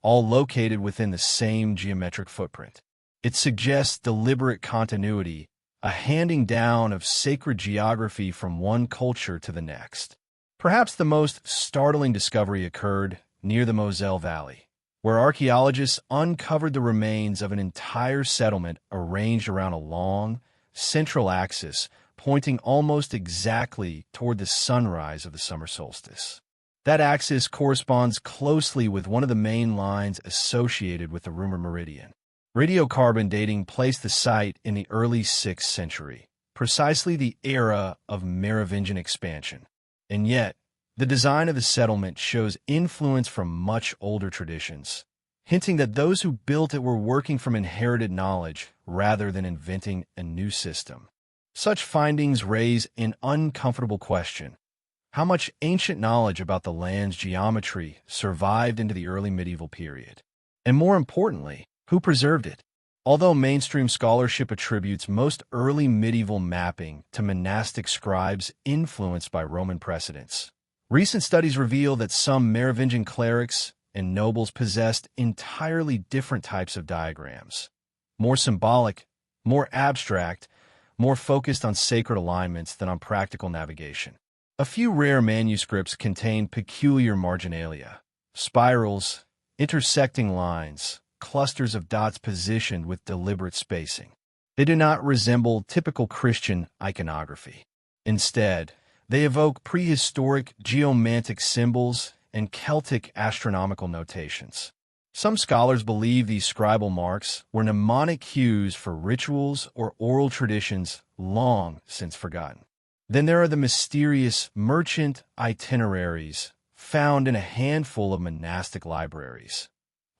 all located within the same geometric footprint. It suggests deliberate continuity, a handing down of sacred geography from one culture to the next. Perhaps the most startling discovery occurred near the Moselle Valley, where archaeologists uncovered the remains of an entire settlement arranged around a long, central axis pointing almost exactly toward the sunrise of the summer solstice. That axis corresponds closely with one of the main lines associated with the rumored meridian. Radiocarbon dating placed the site in the early 6th century, precisely the era of Merovingian expansion. And yet, the design of the settlement shows influence from much older traditions, hinting that those who built it were working from inherited knowledge rather than inventing a new system. Such findings raise an uncomfortable question. How much ancient knowledge about the land's geometry survived into the early medieval period? And more importantly, who preserved it? Although mainstream scholarship attributes most early medieval mapping to monastic scribes influenced by Roman precedents, recent studies reveal that some Merovingian clerics and nobles possessed entirely different types of diagrams, more symbolic, more abstract, more focused on sacred alignments than on practical navigation. A few rare manuscripts contain peculiar marginalia, spirals, intersecting lines, clusters of dots positioned with deliberate spacing. They do not resemble typical Christian iconography. Instead, they evoke prehistoric geomantic symbols and Celtic astronomical notations. Some scholars believe these scribal marks were mnemonic cues for rituals or oral traditions long since forgotten. Then there are the mysterious merchant itineraries found in a handful of monastic libraries.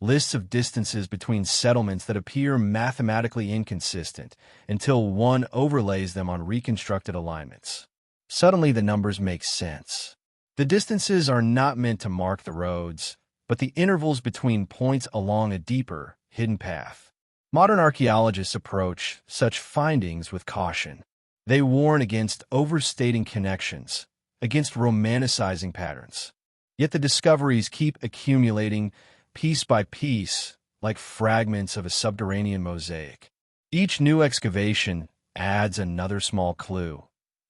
Lists of distances between settlements that appear mathematically inconsistent until one overlays them on reconstructed alignments. Suddenly the numbers make sense. The distances are not meant to mark the roads, but the intervals between points along a deeper, hidden path. Modern archaeologists approach such findings with caution. They warn against overstating connections, against romanticizing patterns. Yet the discoveries keep accumulating piece by piece, like fragments of a subterranean mosaic. Each new excavation adds another small clue,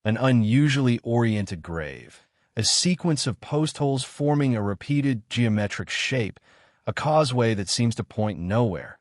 an unusually oriented grave, a sequence of post holes forming a repeated geometric shape, a causeway that seems to point nowhere,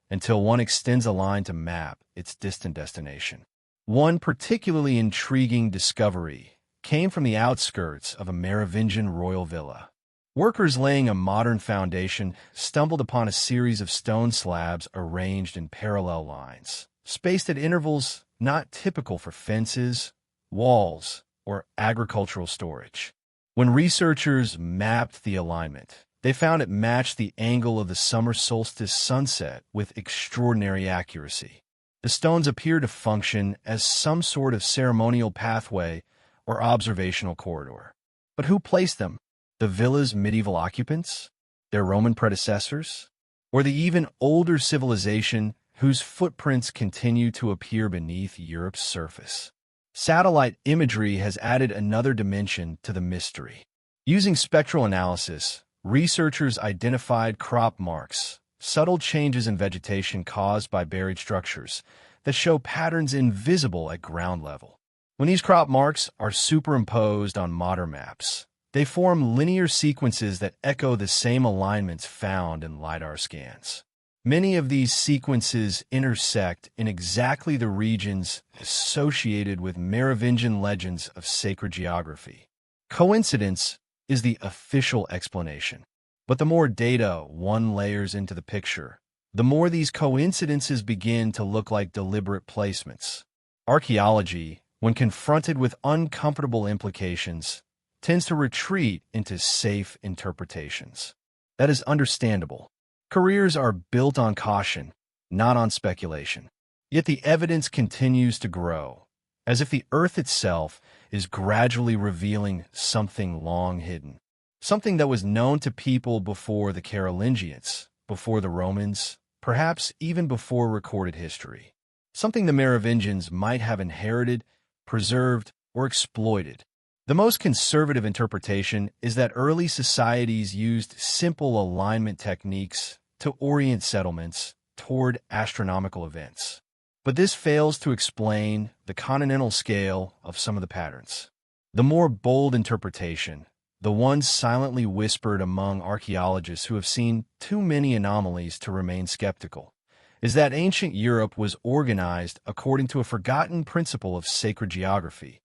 until one extends a line to map its distant destination. One particularly intriguing discovery came from the outskirts of a Merovingian royal villa. Workers laying a modern foundation stumbled upon a series of stone slabs arranged in parallel lines, spaced at intervals not typical for fences, walls, or agricultural storage. When researchers mapped the alignment, they found it matched the angle of the summer solstice sunset with extraordinary accuracy. The stones appear to function as some sort of ceremonial pathway or observational corridor. But who placed them? The villa's medieval occupants? Their Roman predecessors? Or the even older civilization whose footprints continue to appear beneath Europe's surface? Satellite imagery has added another dimension to the mystery. Using spectral analysis, researchers identified crop marks, subtle changes in vegetation caused by buried structures that show patterns invisible at ground level. When these crop marks are superimposed on modern maps, they form linear sequences that echo the same alignments found in LiDAR scans. Many of these sequences intersect in exactly the regions associated with Merovingian legends of sacred geography. Coincidence is the official explanation. But the more data one layers into the picture, the more these coincidences begin to look like deliberate placements. Archaeology, when confronted with uncomfortable implications, tends to retreat into safe interpretations. That is understandable. Careers are built on caution, not on speculation. Yet the evidence continues to grow, as if the Earth itself is gradually revealing something long hidden. Something that was known to people before the Carolingians, before the Romans, perhaps even before recorded history. Something the Merovingians might have inherited, preserved, or exploited. The most conservative interpretation is that early societies used simple alignment techniques to orient settlements toward astronomical events. But this fails to explain the continental scale of some of the patterns. The more bold interpretation, the one silently whispered among archaeologists who have seen too many anomalies to remain skeptical, is that ancient Europe was organized according to a forgotten principle of sacred geography,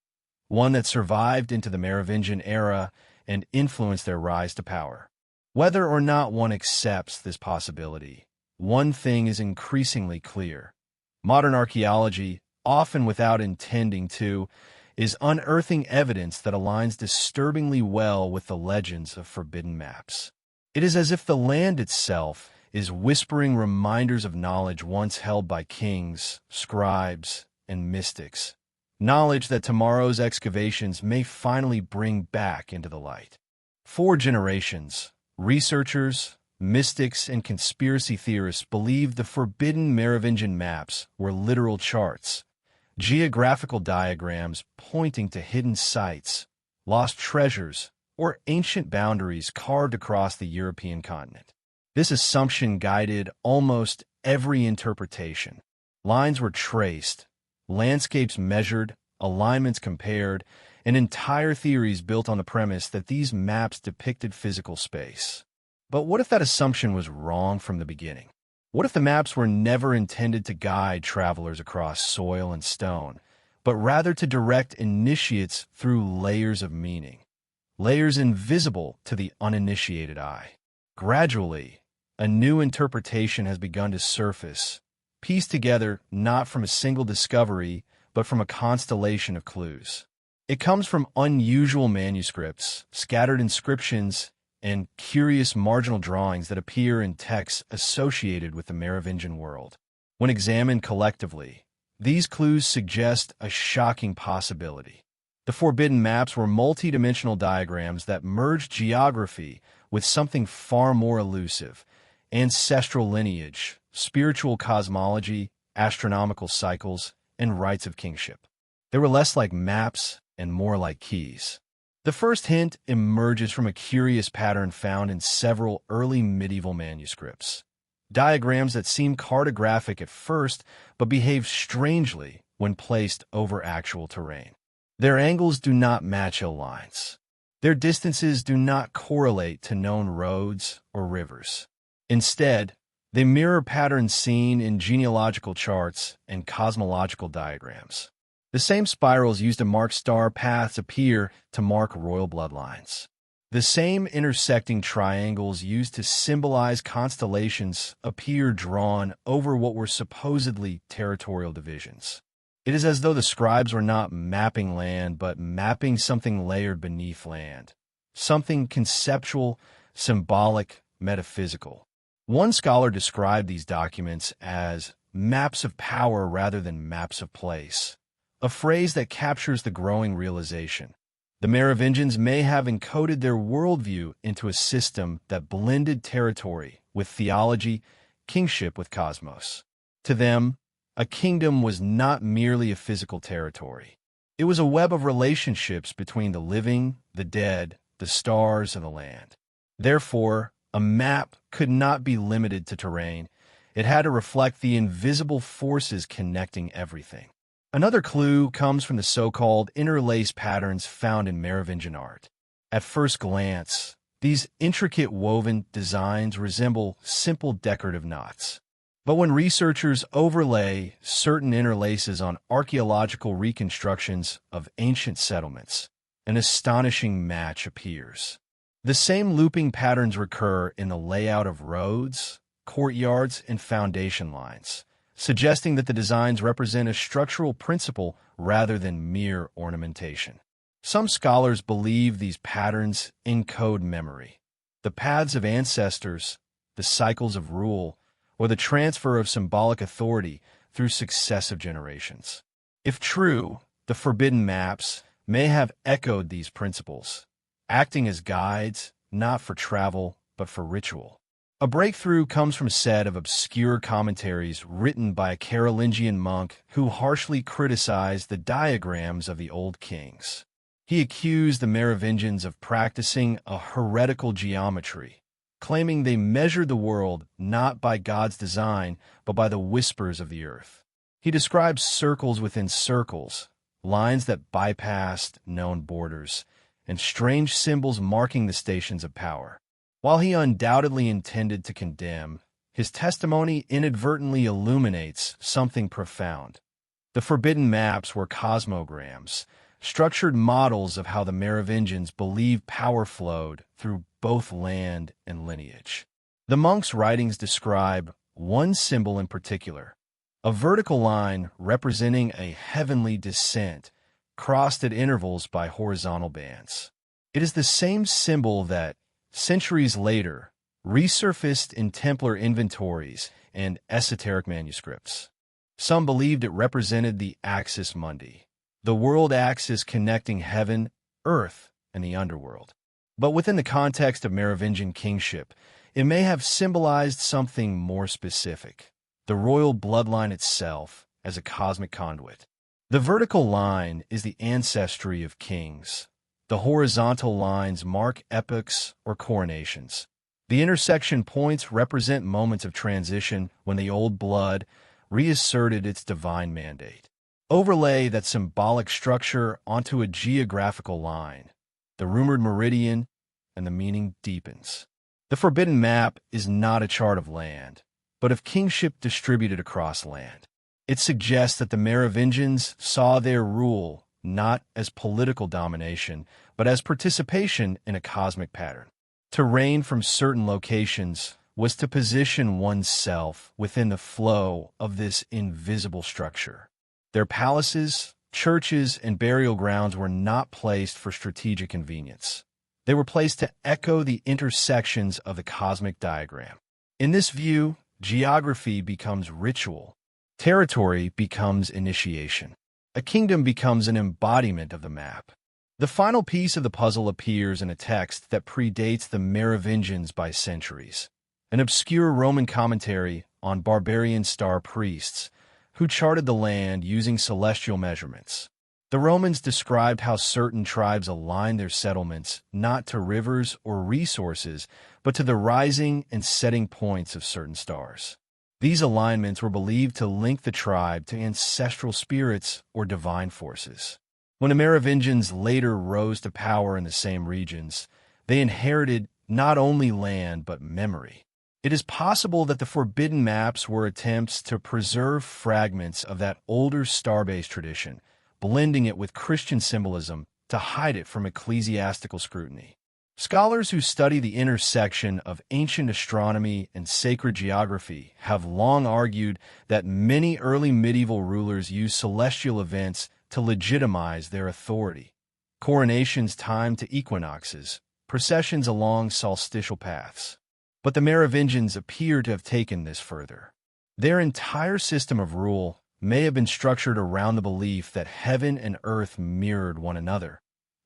one that survived into the Merovingian era and influenced their rise to power. Whether or not one accepts this possibility, one thing is increasingly clear. Modern archaeology, often without intending to, is unearthing evidence that aligns disturbingly well with the legends of forbidden maps. It is as if the land itself is whispering reminders of knowledge once held by kings, scribes, and mystics, knowledge that tomorrow's excavations may finally bring back into the light. For generations, researchers, mystics, and conspiracy theorists believed the forbidden Merovingian maps were literal charts, geographical diagrams pointing to hidden sites, lost treasures, or ancient boundaries carved across the European continent. This assumption guided almost every interpretation. Lines were traced, landscapes measured, alignments compared, and entire theories built on the premise that these maps depicted physical space. But what if that assumption was wrong from the beginning? What if the maps were never intended to guide travelers across soil and stone, but rather to direct initiates through layers of meaning, layers invisible to the uninitiated eye? Gradually, a new interpretation has begun to surface, pieced together not from a single discovery, but from a constellation of clues. It comes from unusual manuscripts, scattered inscriptions, and curious marginal drawings that appear in texts associated with the Merovingian world. When examined collectively, these clues suggest a shocking possibility. The forbidden maps were multi-dimensional diagrams that merged geography with something far more elusive: ancestral lineage, spiritual cosmology, astronomical cycles, and rites of kingship. They were less like maps and more like keys. The first hint emerges from a curious pattern found in several early medieval manuscripts. Diagrams that seem cartographic at first, but behave strangely when placed over actual terrain. Their angles do not match hill lines. Their distances do not correlate to known roads or rivers. Instead, they mirror patterns seen in genealogical charts and cosmological diagrams. The same spirals used to mark star paths appear to mark royal bloodlines. The same intersecting triangles used to symbolize constellations appear drawn over what were supposedly territorial divisions. It is as though the scribes were not mapping land, but mapping something layered beneath land, something conceptual, symbolic, metaphysical. One scholar described these documents as maps of power rather than maps of place, a phrase that captures the growing realization. The Merovingians may have encoded their worldview into a system that blended territory with theology, kingship with cosmos. To them, a kingdom was not merely a physical territory. It was a web of relationships between the living, the dead, the stars, and the land. Therefore, a map could not be limited to terrain. It had to reflect the invisible forces connecting everything. Another clue comes from the so-called interlace patterns found in Merovingian art. At first glance, these intricate woven designs resemble simple decorative knots. But when researchers overlay certain interlaces on archaeological reconstructions of ancient settlements, an astonishing match appears. The same looping patterns recur in the layout of roads, courtyards, and foundation lines, suggesting that the designs represent a structural principle rather than mere ornamentation. Some scholars believe these patterns encode memory, the paths of ancestors, the cycles of rule, or the transfer of symbolic authority through successive generations. If true, the forbidden maps may have echoed these principles, acting as guides not for travel but for ritual. A breakthrough comes from a set of obscure commentaries written by a Carolingian monk who harshly criticized the diagrams of the old kings. He accused the Merovingians of practicing a heretical geometry, claiming they measured the world not by God's design but by the whispers of the earth. He describes circles within circles, lines that bypassed known borders, and strange symbols marking the stations of power. While he undoubtedly intended to condemn, his testimony inadvertently illuminates something profound. The forbidden maps were cosmograms, structured models of how the Merovingians believed power flowed through both land and lineage. The monks' writings describe one symbol in particular, a vertical line representing a heavenly descent, crossed at intervals by horizontal bands. It is the same symbol that, centuries later, resurfaced in Templar inventories and esoteric manuscripts. Some believed it represented the axis mundi, the world axis connecting heaven, earth, and the underworld. But within the context of Merovingian kingship, it may have symbolized something more specific, the royal bloodline itself as a cosmic conduit. The vertical line is the ancestry of kings. The horizontal lines mark epochs or coronations. The intersection points represent moments of transition when the old blood reasserted its divine mandate. Overlay that symbolic structure onto a geographical line, the rumored meridian, and the meaning deepens. The forbidden map is not a chart of land, but of kingship distributed across land. It suggests that the Merovingians saw their rule not as political domination, but as participation in a cosmic pattern. To reign from certain locations was to position oneself within the flow of this invisible structure. Their palaces, churches, and burial grounds were not placed for strategic convenience. They were placed to echo the intersections of the cosmic diagram. In this view, geography becomes ritual. Territory becomes initiation. A kingdom becomes an embodiment of the map. The final piece of the puzzle appears in a text that predates the Merovingians by centuries, an obscure Roman commentary on barbarian star priests who charted the land using celestial measurements. The Romans described how certain tribes aligned their settlements not to rivers or resources, but to the rising and setting points of certain stars. These alignments were believed to link the tribe to ancestral spirits or divine forces. When the Merovingians later rose to power in the same regions, they inherited not only land but memory. It is possible that the forbidden maps were attempts to preserve fragments of that older star-based tradition, blending it with Christian symbolism to hide it from ecclesiastical scrutiny. Scholars who study the intersection of ancient astronomy and sacred geography have long argued that many early medieval rulers used celestial events to legitimize their authority. Coronations timed to equinoxes, processions along solstitial paths. But the Merovingians appear to have taken this further. Their entire system of rule may have been structured around the belief that heaven and earth mirrored one another,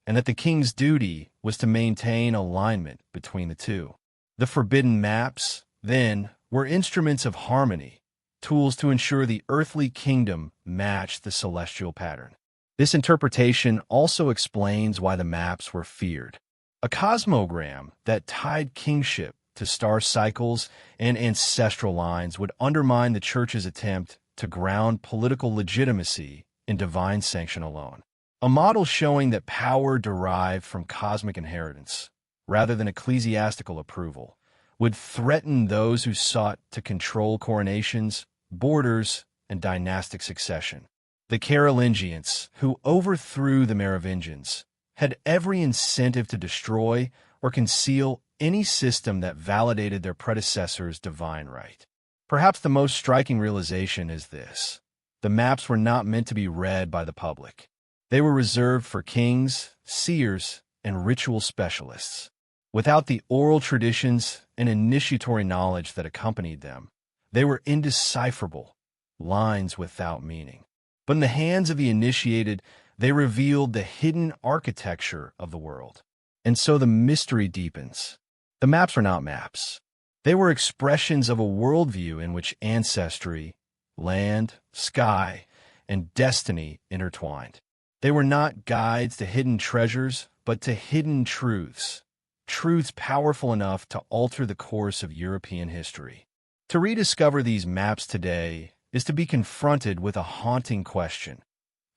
and that the king's duty was to maintain alignment between the two. The forbidden maps, then, were instruments of harmony, tools to ensure the earthly kingdom matched the celestial pattern. This interpretation also explains why the maps were feared. A cosmogram that tied kingship to star cycles and ancestral lines would undermine the church's attempt to ground political legitimacy in divine sanction alone. A model showing that power derived from cosmic inheritance, rather than ecclesiastical approval, would threaten those who sought to control coronations, borders, and dynastic succession. The Carolingians, who overthrew the Merovingians, had every incentive to destroy or conceal any system that validated their predecessor's divine right. Perhaps the most striking realization is this: the maps were not meant to be read by the public. They were reserved for kings, seers, and ritual specialists. Without the oral traditions and initiatory knowledge that accompanied them, they were indecipherable, lines without meaning. But in the hands of the initiated, they revealed the hidden architecture of the world. And so the mystery deepens. The maps were not maps. They were expressions of a worldview in which ancestry, land, sky, and destiny intertwined. They were not guides to hidden treasures, but to hidden truths. Truths powerful enough to alter the course of European history. To rediscover these maps today is to be confronted with a haunting question.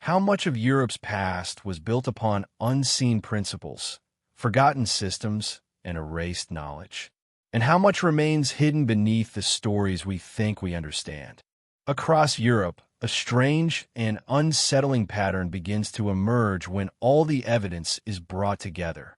How much of Europe's past was built upon unseen principles, forgotten systems, and erased knowledge? And how much remains hidden beneath the stories we think we understand? Across Europe, a strange and unsettling pattern begins to emerge when all the evidence is brought together.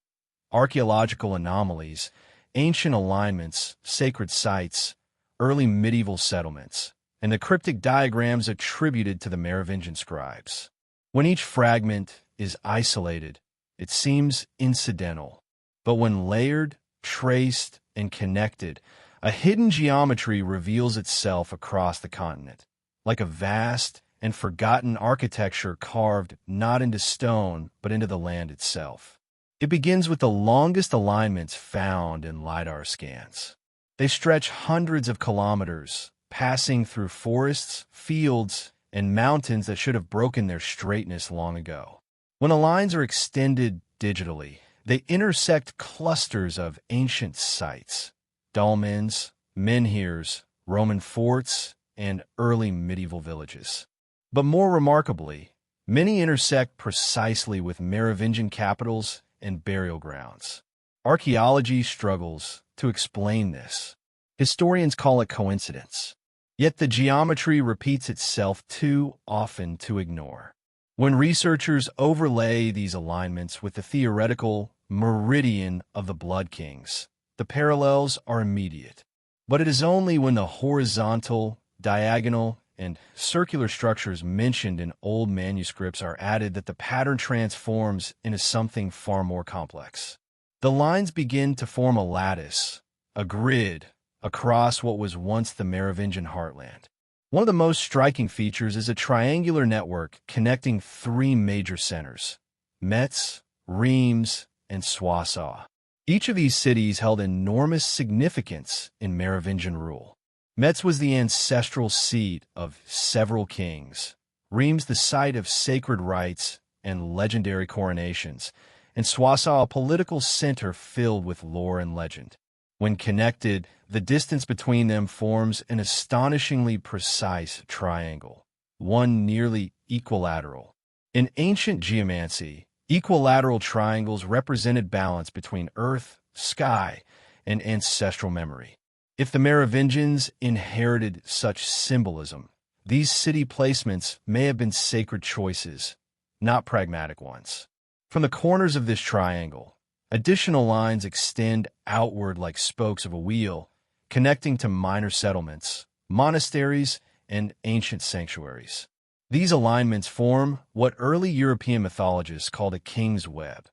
Archaeological anomalies, ancient alignments, sacred sites, early medieval settlements, and the cryptic diagrams attributed to the Merovingian scribes. When each fragment is isolated, it seems incidental. But when layered, traced, and connected, a hidden geometry reveals itself across the continent, like a vast and forgotten architecture carved not into stone but into the land itself. It begins with the longest alignments found in LiDAR scans. They stretch hundreds of kilometers, passing through forests, fields, and mountains that should have broken their straightness long ago. When the lines are extended digitally, they intersect clusters of ancient sites, dolmens, menhirs, Roman forts, and early medieval villages. But more remarkably, many intersect precisely with Merovingian capitals and burial grounds. Archaeology struggles to explain this. Historians call it coincidence. Yet the geometry repeats itself too often to ignore. When researchers overlay these alignments with the theoretical meridian of the Blood Kings, the parallels are immediate. But it is only when the horizontal, diagonal, and circular structures mentioned in old manuscripts are added that the pattern transforms into something far more complex. The lines begin to form a lattice, a grid, across what was once the Merovingian heartland. One of the most striking features is a triangular network connecting three major centers: Metz, Reims, and Soissons. Each of these cities held enormous significance in Merovingian rule. Metz was the ancestral seat of several kings, Reims the site of sacred rites and legendary coronations, and Soissons a political center filled with lore and legend. When connected, the distance between them forms an astonishingly precise triangle, one nearly equilateral. In ancient geomancy, equilateral triangles represented balance between earth, sky, and ancestral memory. If the Merovingians inherited such symbolism, these city placements may have been sacred choices, not pragmatic ones. From the corners of this triangle, additional lines extend outward like spokes of a wheel, connecting to minor settlements, monasteries, and ancient sanctuaries. These alignments form what early European mythologists called a king's web,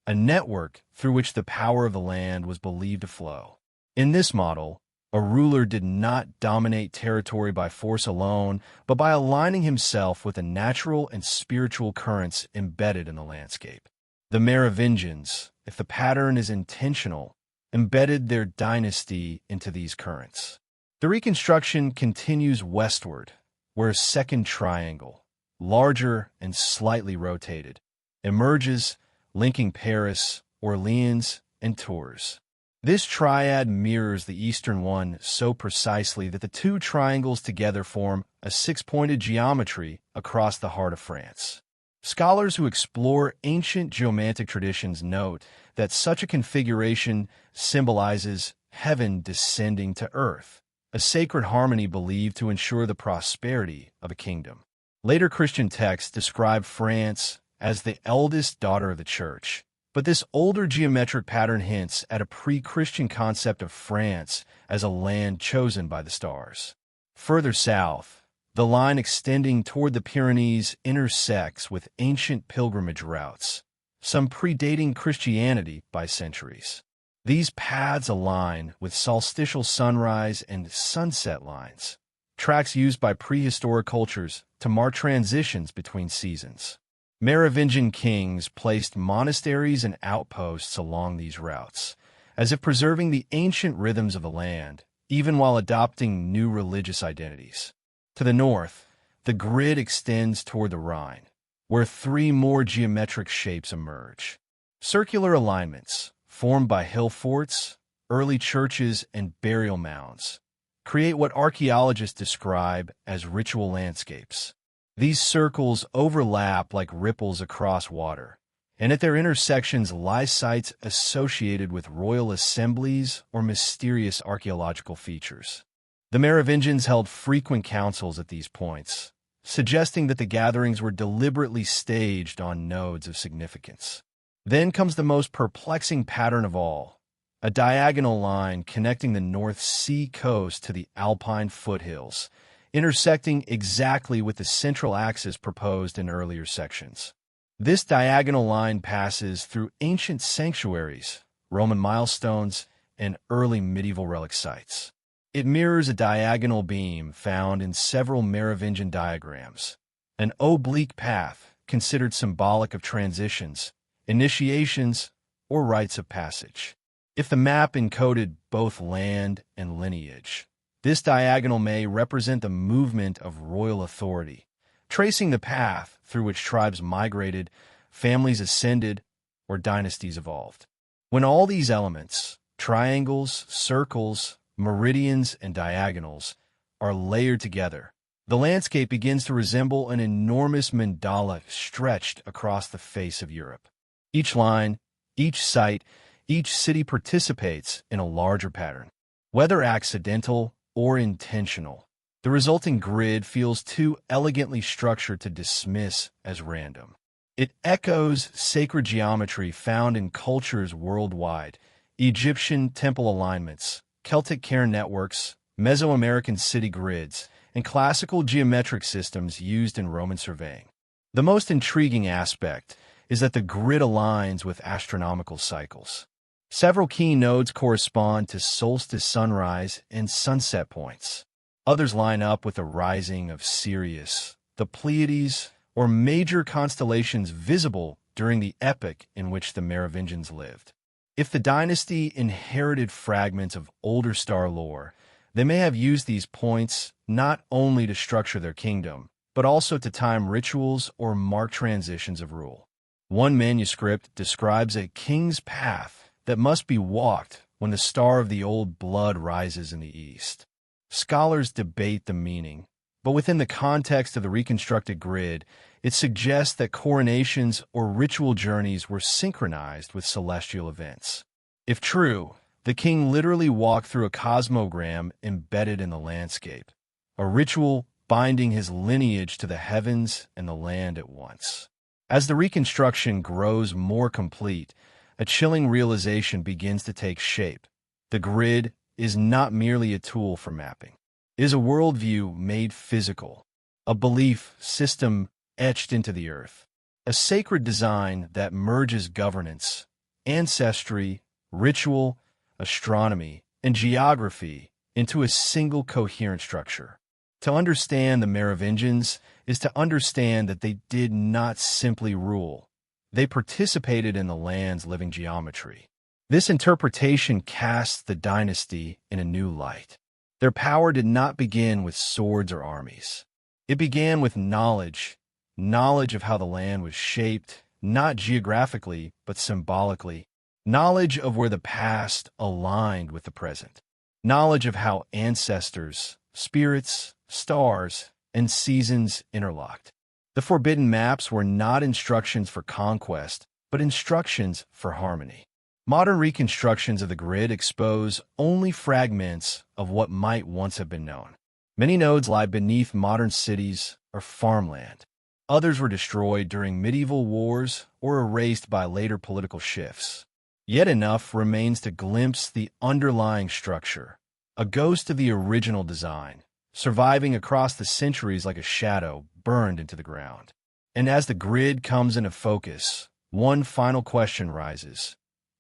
a network through which the power of the land was believed to flow. In this model, a ruler did not dominate territory by force alone, but by aligning himself with the natural and spiritual currents embedded in the landscape. The Merovingians, if the pattern is intentional, embedded their dynasty into these currents. The reconstruction continues westward, where a second triangle, larger and slightly rotated, emerges, linking Paris, Orleans, and Tours. This triad mirrors the eastern one so precisely that the two triangles together form a six-pointed geometry across the heart of France. Scholars who explore ancient geomantic traditions note that such a configuration symbolizes heaven descending to earth, a sacred harmony believed to ensure the prosperity of a kingdom. Later Christian texts describe France as the eldest daughter of the church, But this older geometric pattern hints at a pre-Christian concept of France as a land chosen by the stars. Further south, the line extending toward the Pyrenees intersects with ancient pilgrimage routes, some predating Christianity by centuries. These paths align with solstitial sunrise and sunset lines, tracks used by prehistoric cultures to mark transitions between seasons. Merovingian kings placed monasteries and outposts along these routes, as if preserving the ancient rhythms of the land, even while adopting new religious identities. To the north, the grid extends toward the Rhine, where three more geometric shapes emerge. Circular alignments, formed by hill forts, early churches, and burial mounds, create what archaeologists describe as ritual landscapes. These circles overlap like ripples across water, and at their intersections lie sites associated with royal assemblies or mysterious archaeological features. The Merovingians held frequent councils at these points, suggesting that the gatherings were deliberately staged on nodes of significance. Then comes the most perplexing pattern of all, a diagonal line connecting the North Sea coast to the Alpine foothills, intersecting exactly with the central axis proposed in earlier sections. This diagonal line passes through ancient sanctuaries, Roman milestones, and early medieval relic sites. It mirrors a diagonal beam found in several Merovingian diagrams, an oblique path considered symbolic of transitions, initiations, or rites of passage. If the map encoded both land and lineage, this diagonal may represent the movement of royal authority, tracing the path through which tribes migrated, families ascended, or dynasties evolved. When all these elements, triangles, circles, meridians, and diagonals, are layered together, the landscape begins to resemble an enormous mandala stretched across the face of Europe. Each line, each site, each city participates in a larger pattern. Whether accidental or intentional, the resulting grid feels too elegantly structured to dismiss as random. It echoes sacred geometry found in cultures worldwide: Egyptian temple alignments, Celtic cairn networks, Mesoamerican city grids, and classical geometric systems used in Roman surveying. The most intriguing aspect is that the grid aligns with astronomical cycles. Several key nodes correspond to solstice sunrise and sunset points. Others line up with the rising of Sirius, the Pleiades, or major constellations visible during the epoch in which the Merovingians lived. If the dynasty inherited fragments of older star lore, they may have used these points not only to structure their kingdom, but also to time rituals or mark transitions of rule. One manuscript describes a king's path that must be walked when the star of the old blood rises in the east. Scholars debate the meaning, but within the context of the reconstructed grid, it suggests that coronations or ritual journeys were synchronized with celestial events. If true, the king literally walked through a cosmogram embedded in the landscape, a ritual binding his lineage to the heavens and the land at once. As the reconstruction grows more complete, a chilling realization begins to take shape. The grid is not merely a tool for mapping. It is a worldview made physical, a belief system etched into the earth, a sacred design that merges governance, ancestry, ritual, astronomy, and geography into a single coherent structure. To understand the Merovingians is to understand that they did not simply rule. They participated in the land's living geometry. This interpretation casts the dynasty in a new light. Their power did not begin with swords or armies. It began with knowledge of how the land was shaped, not geographically, but symbolically, knowledge of where the past aligned with the present, knowledge of how ancestors, spirits, stars, and seasons interlocked. The forbidden maps were not instructions for conquest, but instructions for harmony. Modern reconstructions of the grid expose only fragments of what might once have been known. Many nodes lie beneath modern cities or farmland. Others were destroyed during medieval wars or erased by later political shifts. Yet enough remains to glimpse the underlying structure, a ghost of the original design, surviving across the centuries like a shadow burned into the ground. And as the grid comes into focus, one final question rises.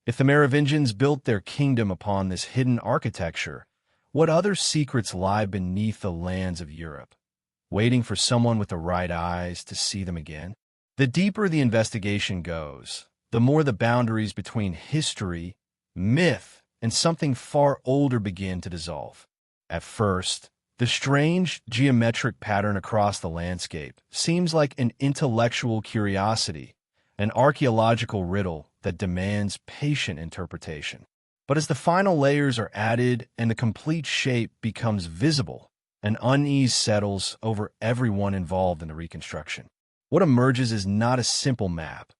If the Merovingians built their kingdom upon this hidden architecture, what other secrets lie beneath the lands of Europe, waiting for someone with the right eyes to see them again? The deeper the investigation goes, the more the boundaries between history, myth, and something far older begin to dissolve. At first, the strange geometric pattern across the landscape seems like an intellectual curiosity, an archaeological riddle that demands patient interpretation. But as the final layers are added and the complete shape becomes visible, an unease settles over everyone involved in the reconstruction. What emerges is not a simple map,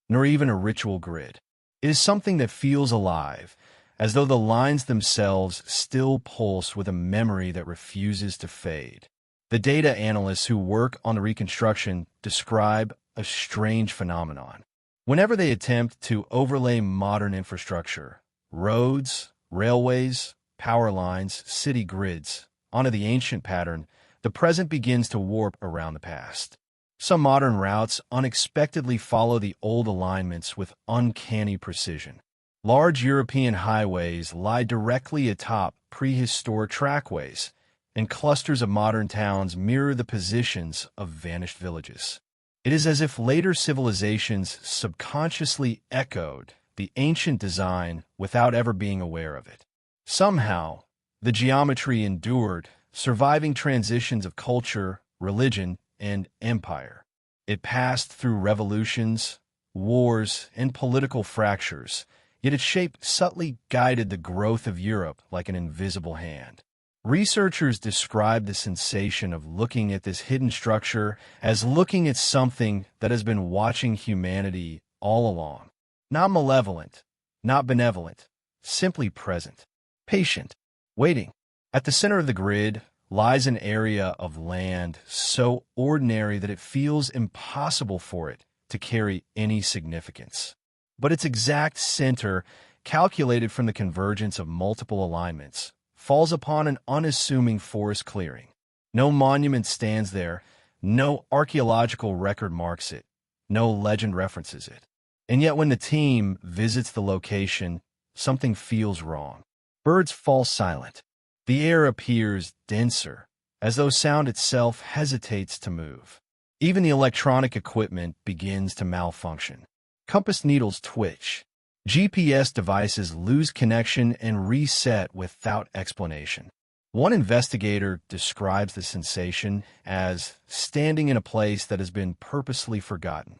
nor even a ritual grid. It is something that feels alive, as though the lines themselves still pulse with a memory that refuses to fade. The data analysts who work on the reconstruction describe a strange phenomenon. Whenever they attempt to overlay modern infrastructure, roads, railways, power lines, city grids, onto the ancient pattern, the present begins to warp around the past. Some modern routes unexpectedly follow the old alignments with uncanny precision. Large European highways lie directly atop prehistoric trackways, and clusters of modern towns mirror the positions of vanished villages. It is as if later civilizations subconsciously echoed the ancient design without ever being aware of it. Somehow, the geometry endured, surviving transitions of culture, religion, and empire. It passed through revolutions, wars, and political fractures, yet its shape subtly guided the growth of Europe like an invisible hand. Researchers describe the sensation of looking at this hidden structure as looking at something that has been watching humanity all along. Not malevolent, not benevolent, simply present, patient, waiting. At the center of the grid lies an area of land so ordinary that it feels impossible for it to carry any significance. But its exact center, calculated from the convergence of multiple alignments, falls upon an unassuming forest clearing. No monument stands there, no archaeological record marks it, no legend references it. And yet when the team visits the location, something feels wrong. Birds fall silent. The air appears denser, as though sound itself hesitates to move. Even the electronic equipment begins to malfunction. Compass needles twitch. GPS devices lose connection and reset without explanation. One investigator describes the sensation as standing in a place that has been purposely forgotten.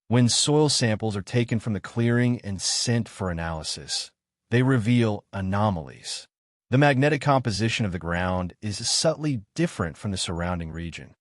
When soil samples are taken from the clearing and sent for analysis, they reveal anomalies. The magnetic composition of the ground is subtly different from the surrounding region,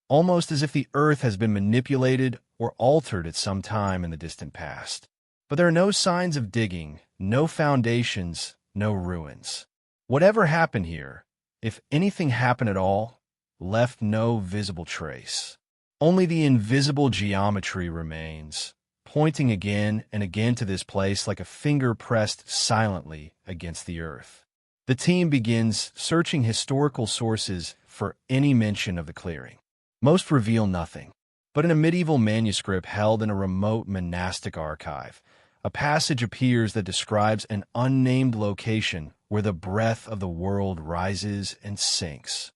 almost as if the earth has been manipulated or altered at some time in the distant past. But there are no signs of digging, no foundations, no ruins. Whatever happened here, if anything happened at all, left no visible trace. Only the invisible geometry remains, pointing again and again to this place like a finger pressed silently against the earth. The team begins searching historical sources for any mention of the clearing. Most reveal nothing, but in a medieval manuscript held in a remote monastic archive, a passage appears that describes an unnamed location where the breath of the world rises and sinks.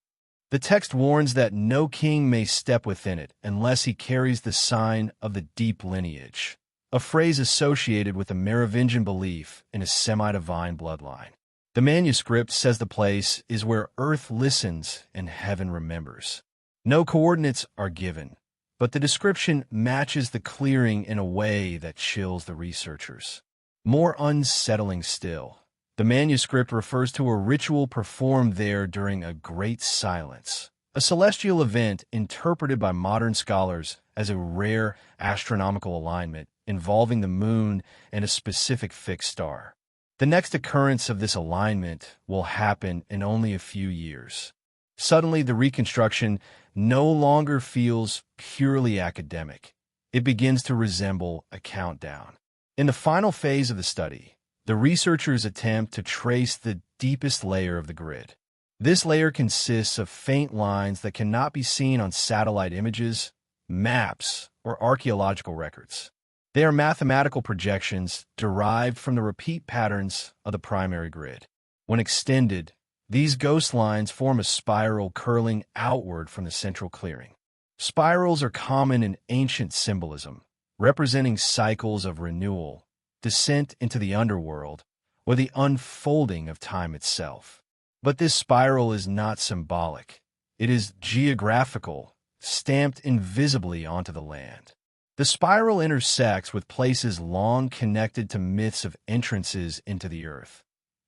The text warns that no king may step within it unless he carries the sign of the deep lineage, a phrase associated with the Merovingian belief in a semi-divine bloodline. The manuscript says the place is where earth listens and heaven remembers. No coordinates are given, but the description matches the clearing in a way that chills the researchers. More unsettling still, the manuscript refers to a ritual performed there during a great silence, a celestial event interpreted by modern scholars as a rare astronomical alignment involving the moon and a specific fixed star. The next occurrence of this alignment will happen in only a few years. Suddenly, the reconstruction no longer feels purely academic. It begins to resemble a countdown. In the final phase of the study, the researchers attempt to trace the deepest layer of the grid. This layer consists of faint lines that cannot be seen on satellite images, maps, or archaeological records. They are mathematical projections derived from the repeat patterns of the primary grid. When extended, these ghost lines form a spiral curling outward from the central clearing. Spirals are common in ancient symbolism, representing cycles of renewal, descent into the underworld, or the unfolding of time itself. But this spiral is not symbolic. It is geographical, stamped invisibly onto the land. The spiral intersects with places long connected to myths of entrances into the earth.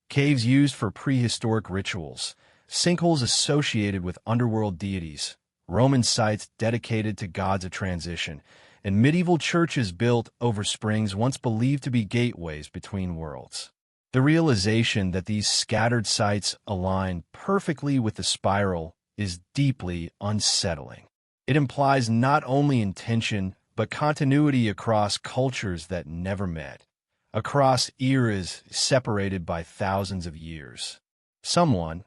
Caves used for prehistoric rituals, sinkholes associated with underworld deities, Roman sites dedicated to gods of transition, and medieval churches built over springs once believed to be gateways between worlds. The realization that these scattered sites align perfectly with the spiral is deeply unsettling. It implies not only intention, but continuity across cultures that never met, across eras separated by thousands of years. Someone,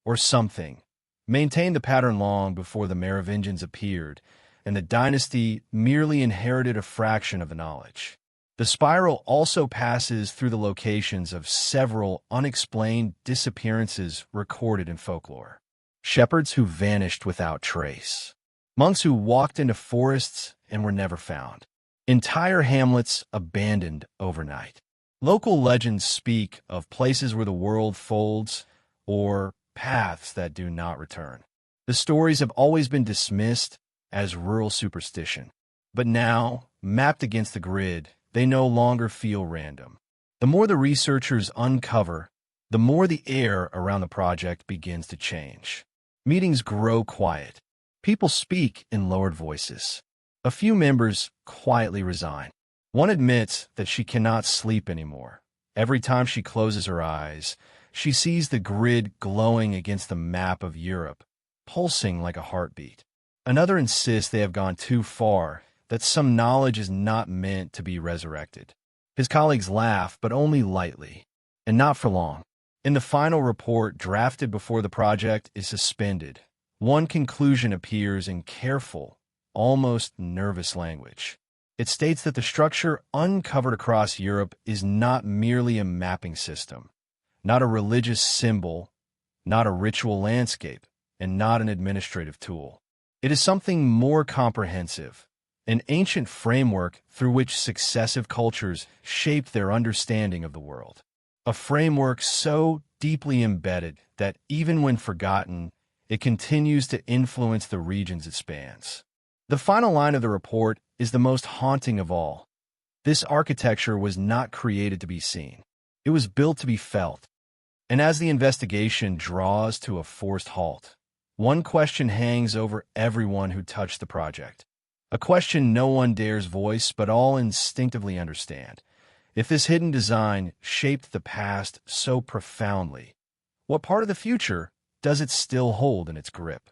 or something, maintained the pattern long before the Merovingians appeared, and the dynasty merely inherited a fraction of the knowledge. The spiral also passes through the locations of several unexplained disappearances recorded in folklore. Shepherds who vanished without trace. Monks who walked into forests and were never found. Entire hamlets abandoned overnight. Local legends speak of places where the world folds or paths that do not return. The stories have always been dismissed as rural superstition. But now, mapped against the grid, they no longer feel random. The more the researchers uncover, the more the air around the project begins to change. Meetings grow quiet. People speak in lowered voices. A few members quietly resign. One admits that she cannot sleep anymore. Every time she closes her eyes, she sees the grid glowing against the map of Europe, pulsing like a heartbeat. Another insists they have gone too far, that some knowledge is not meant to be resurrected. His colleagues laugh, but only lightly, and not for long. In the final report drafted before the project is suspended, one conclusion appears in careful, almost nervous language. It states that the structure uncovered across Europe is not merely a mapping system, not a religious symbol, not a ritual landscape, and not an administrative tool. It is something more comprehensive, an ancient framework through which successive cultures shaped their understanding of the world. A framework so deeply embedded that even when forgotten, it continues to influence the regions it spans. The final line of the report is the most haunting of all. This architecture was not created to be seen. It was built to be felt. And as the investigation draws to a forced halt, one question hangs over everyone who touched the project. A question no one dares voice, but all instinctively understand. If this hidden design shaped the past so profoundly, what part of the future does it still hold in its grip?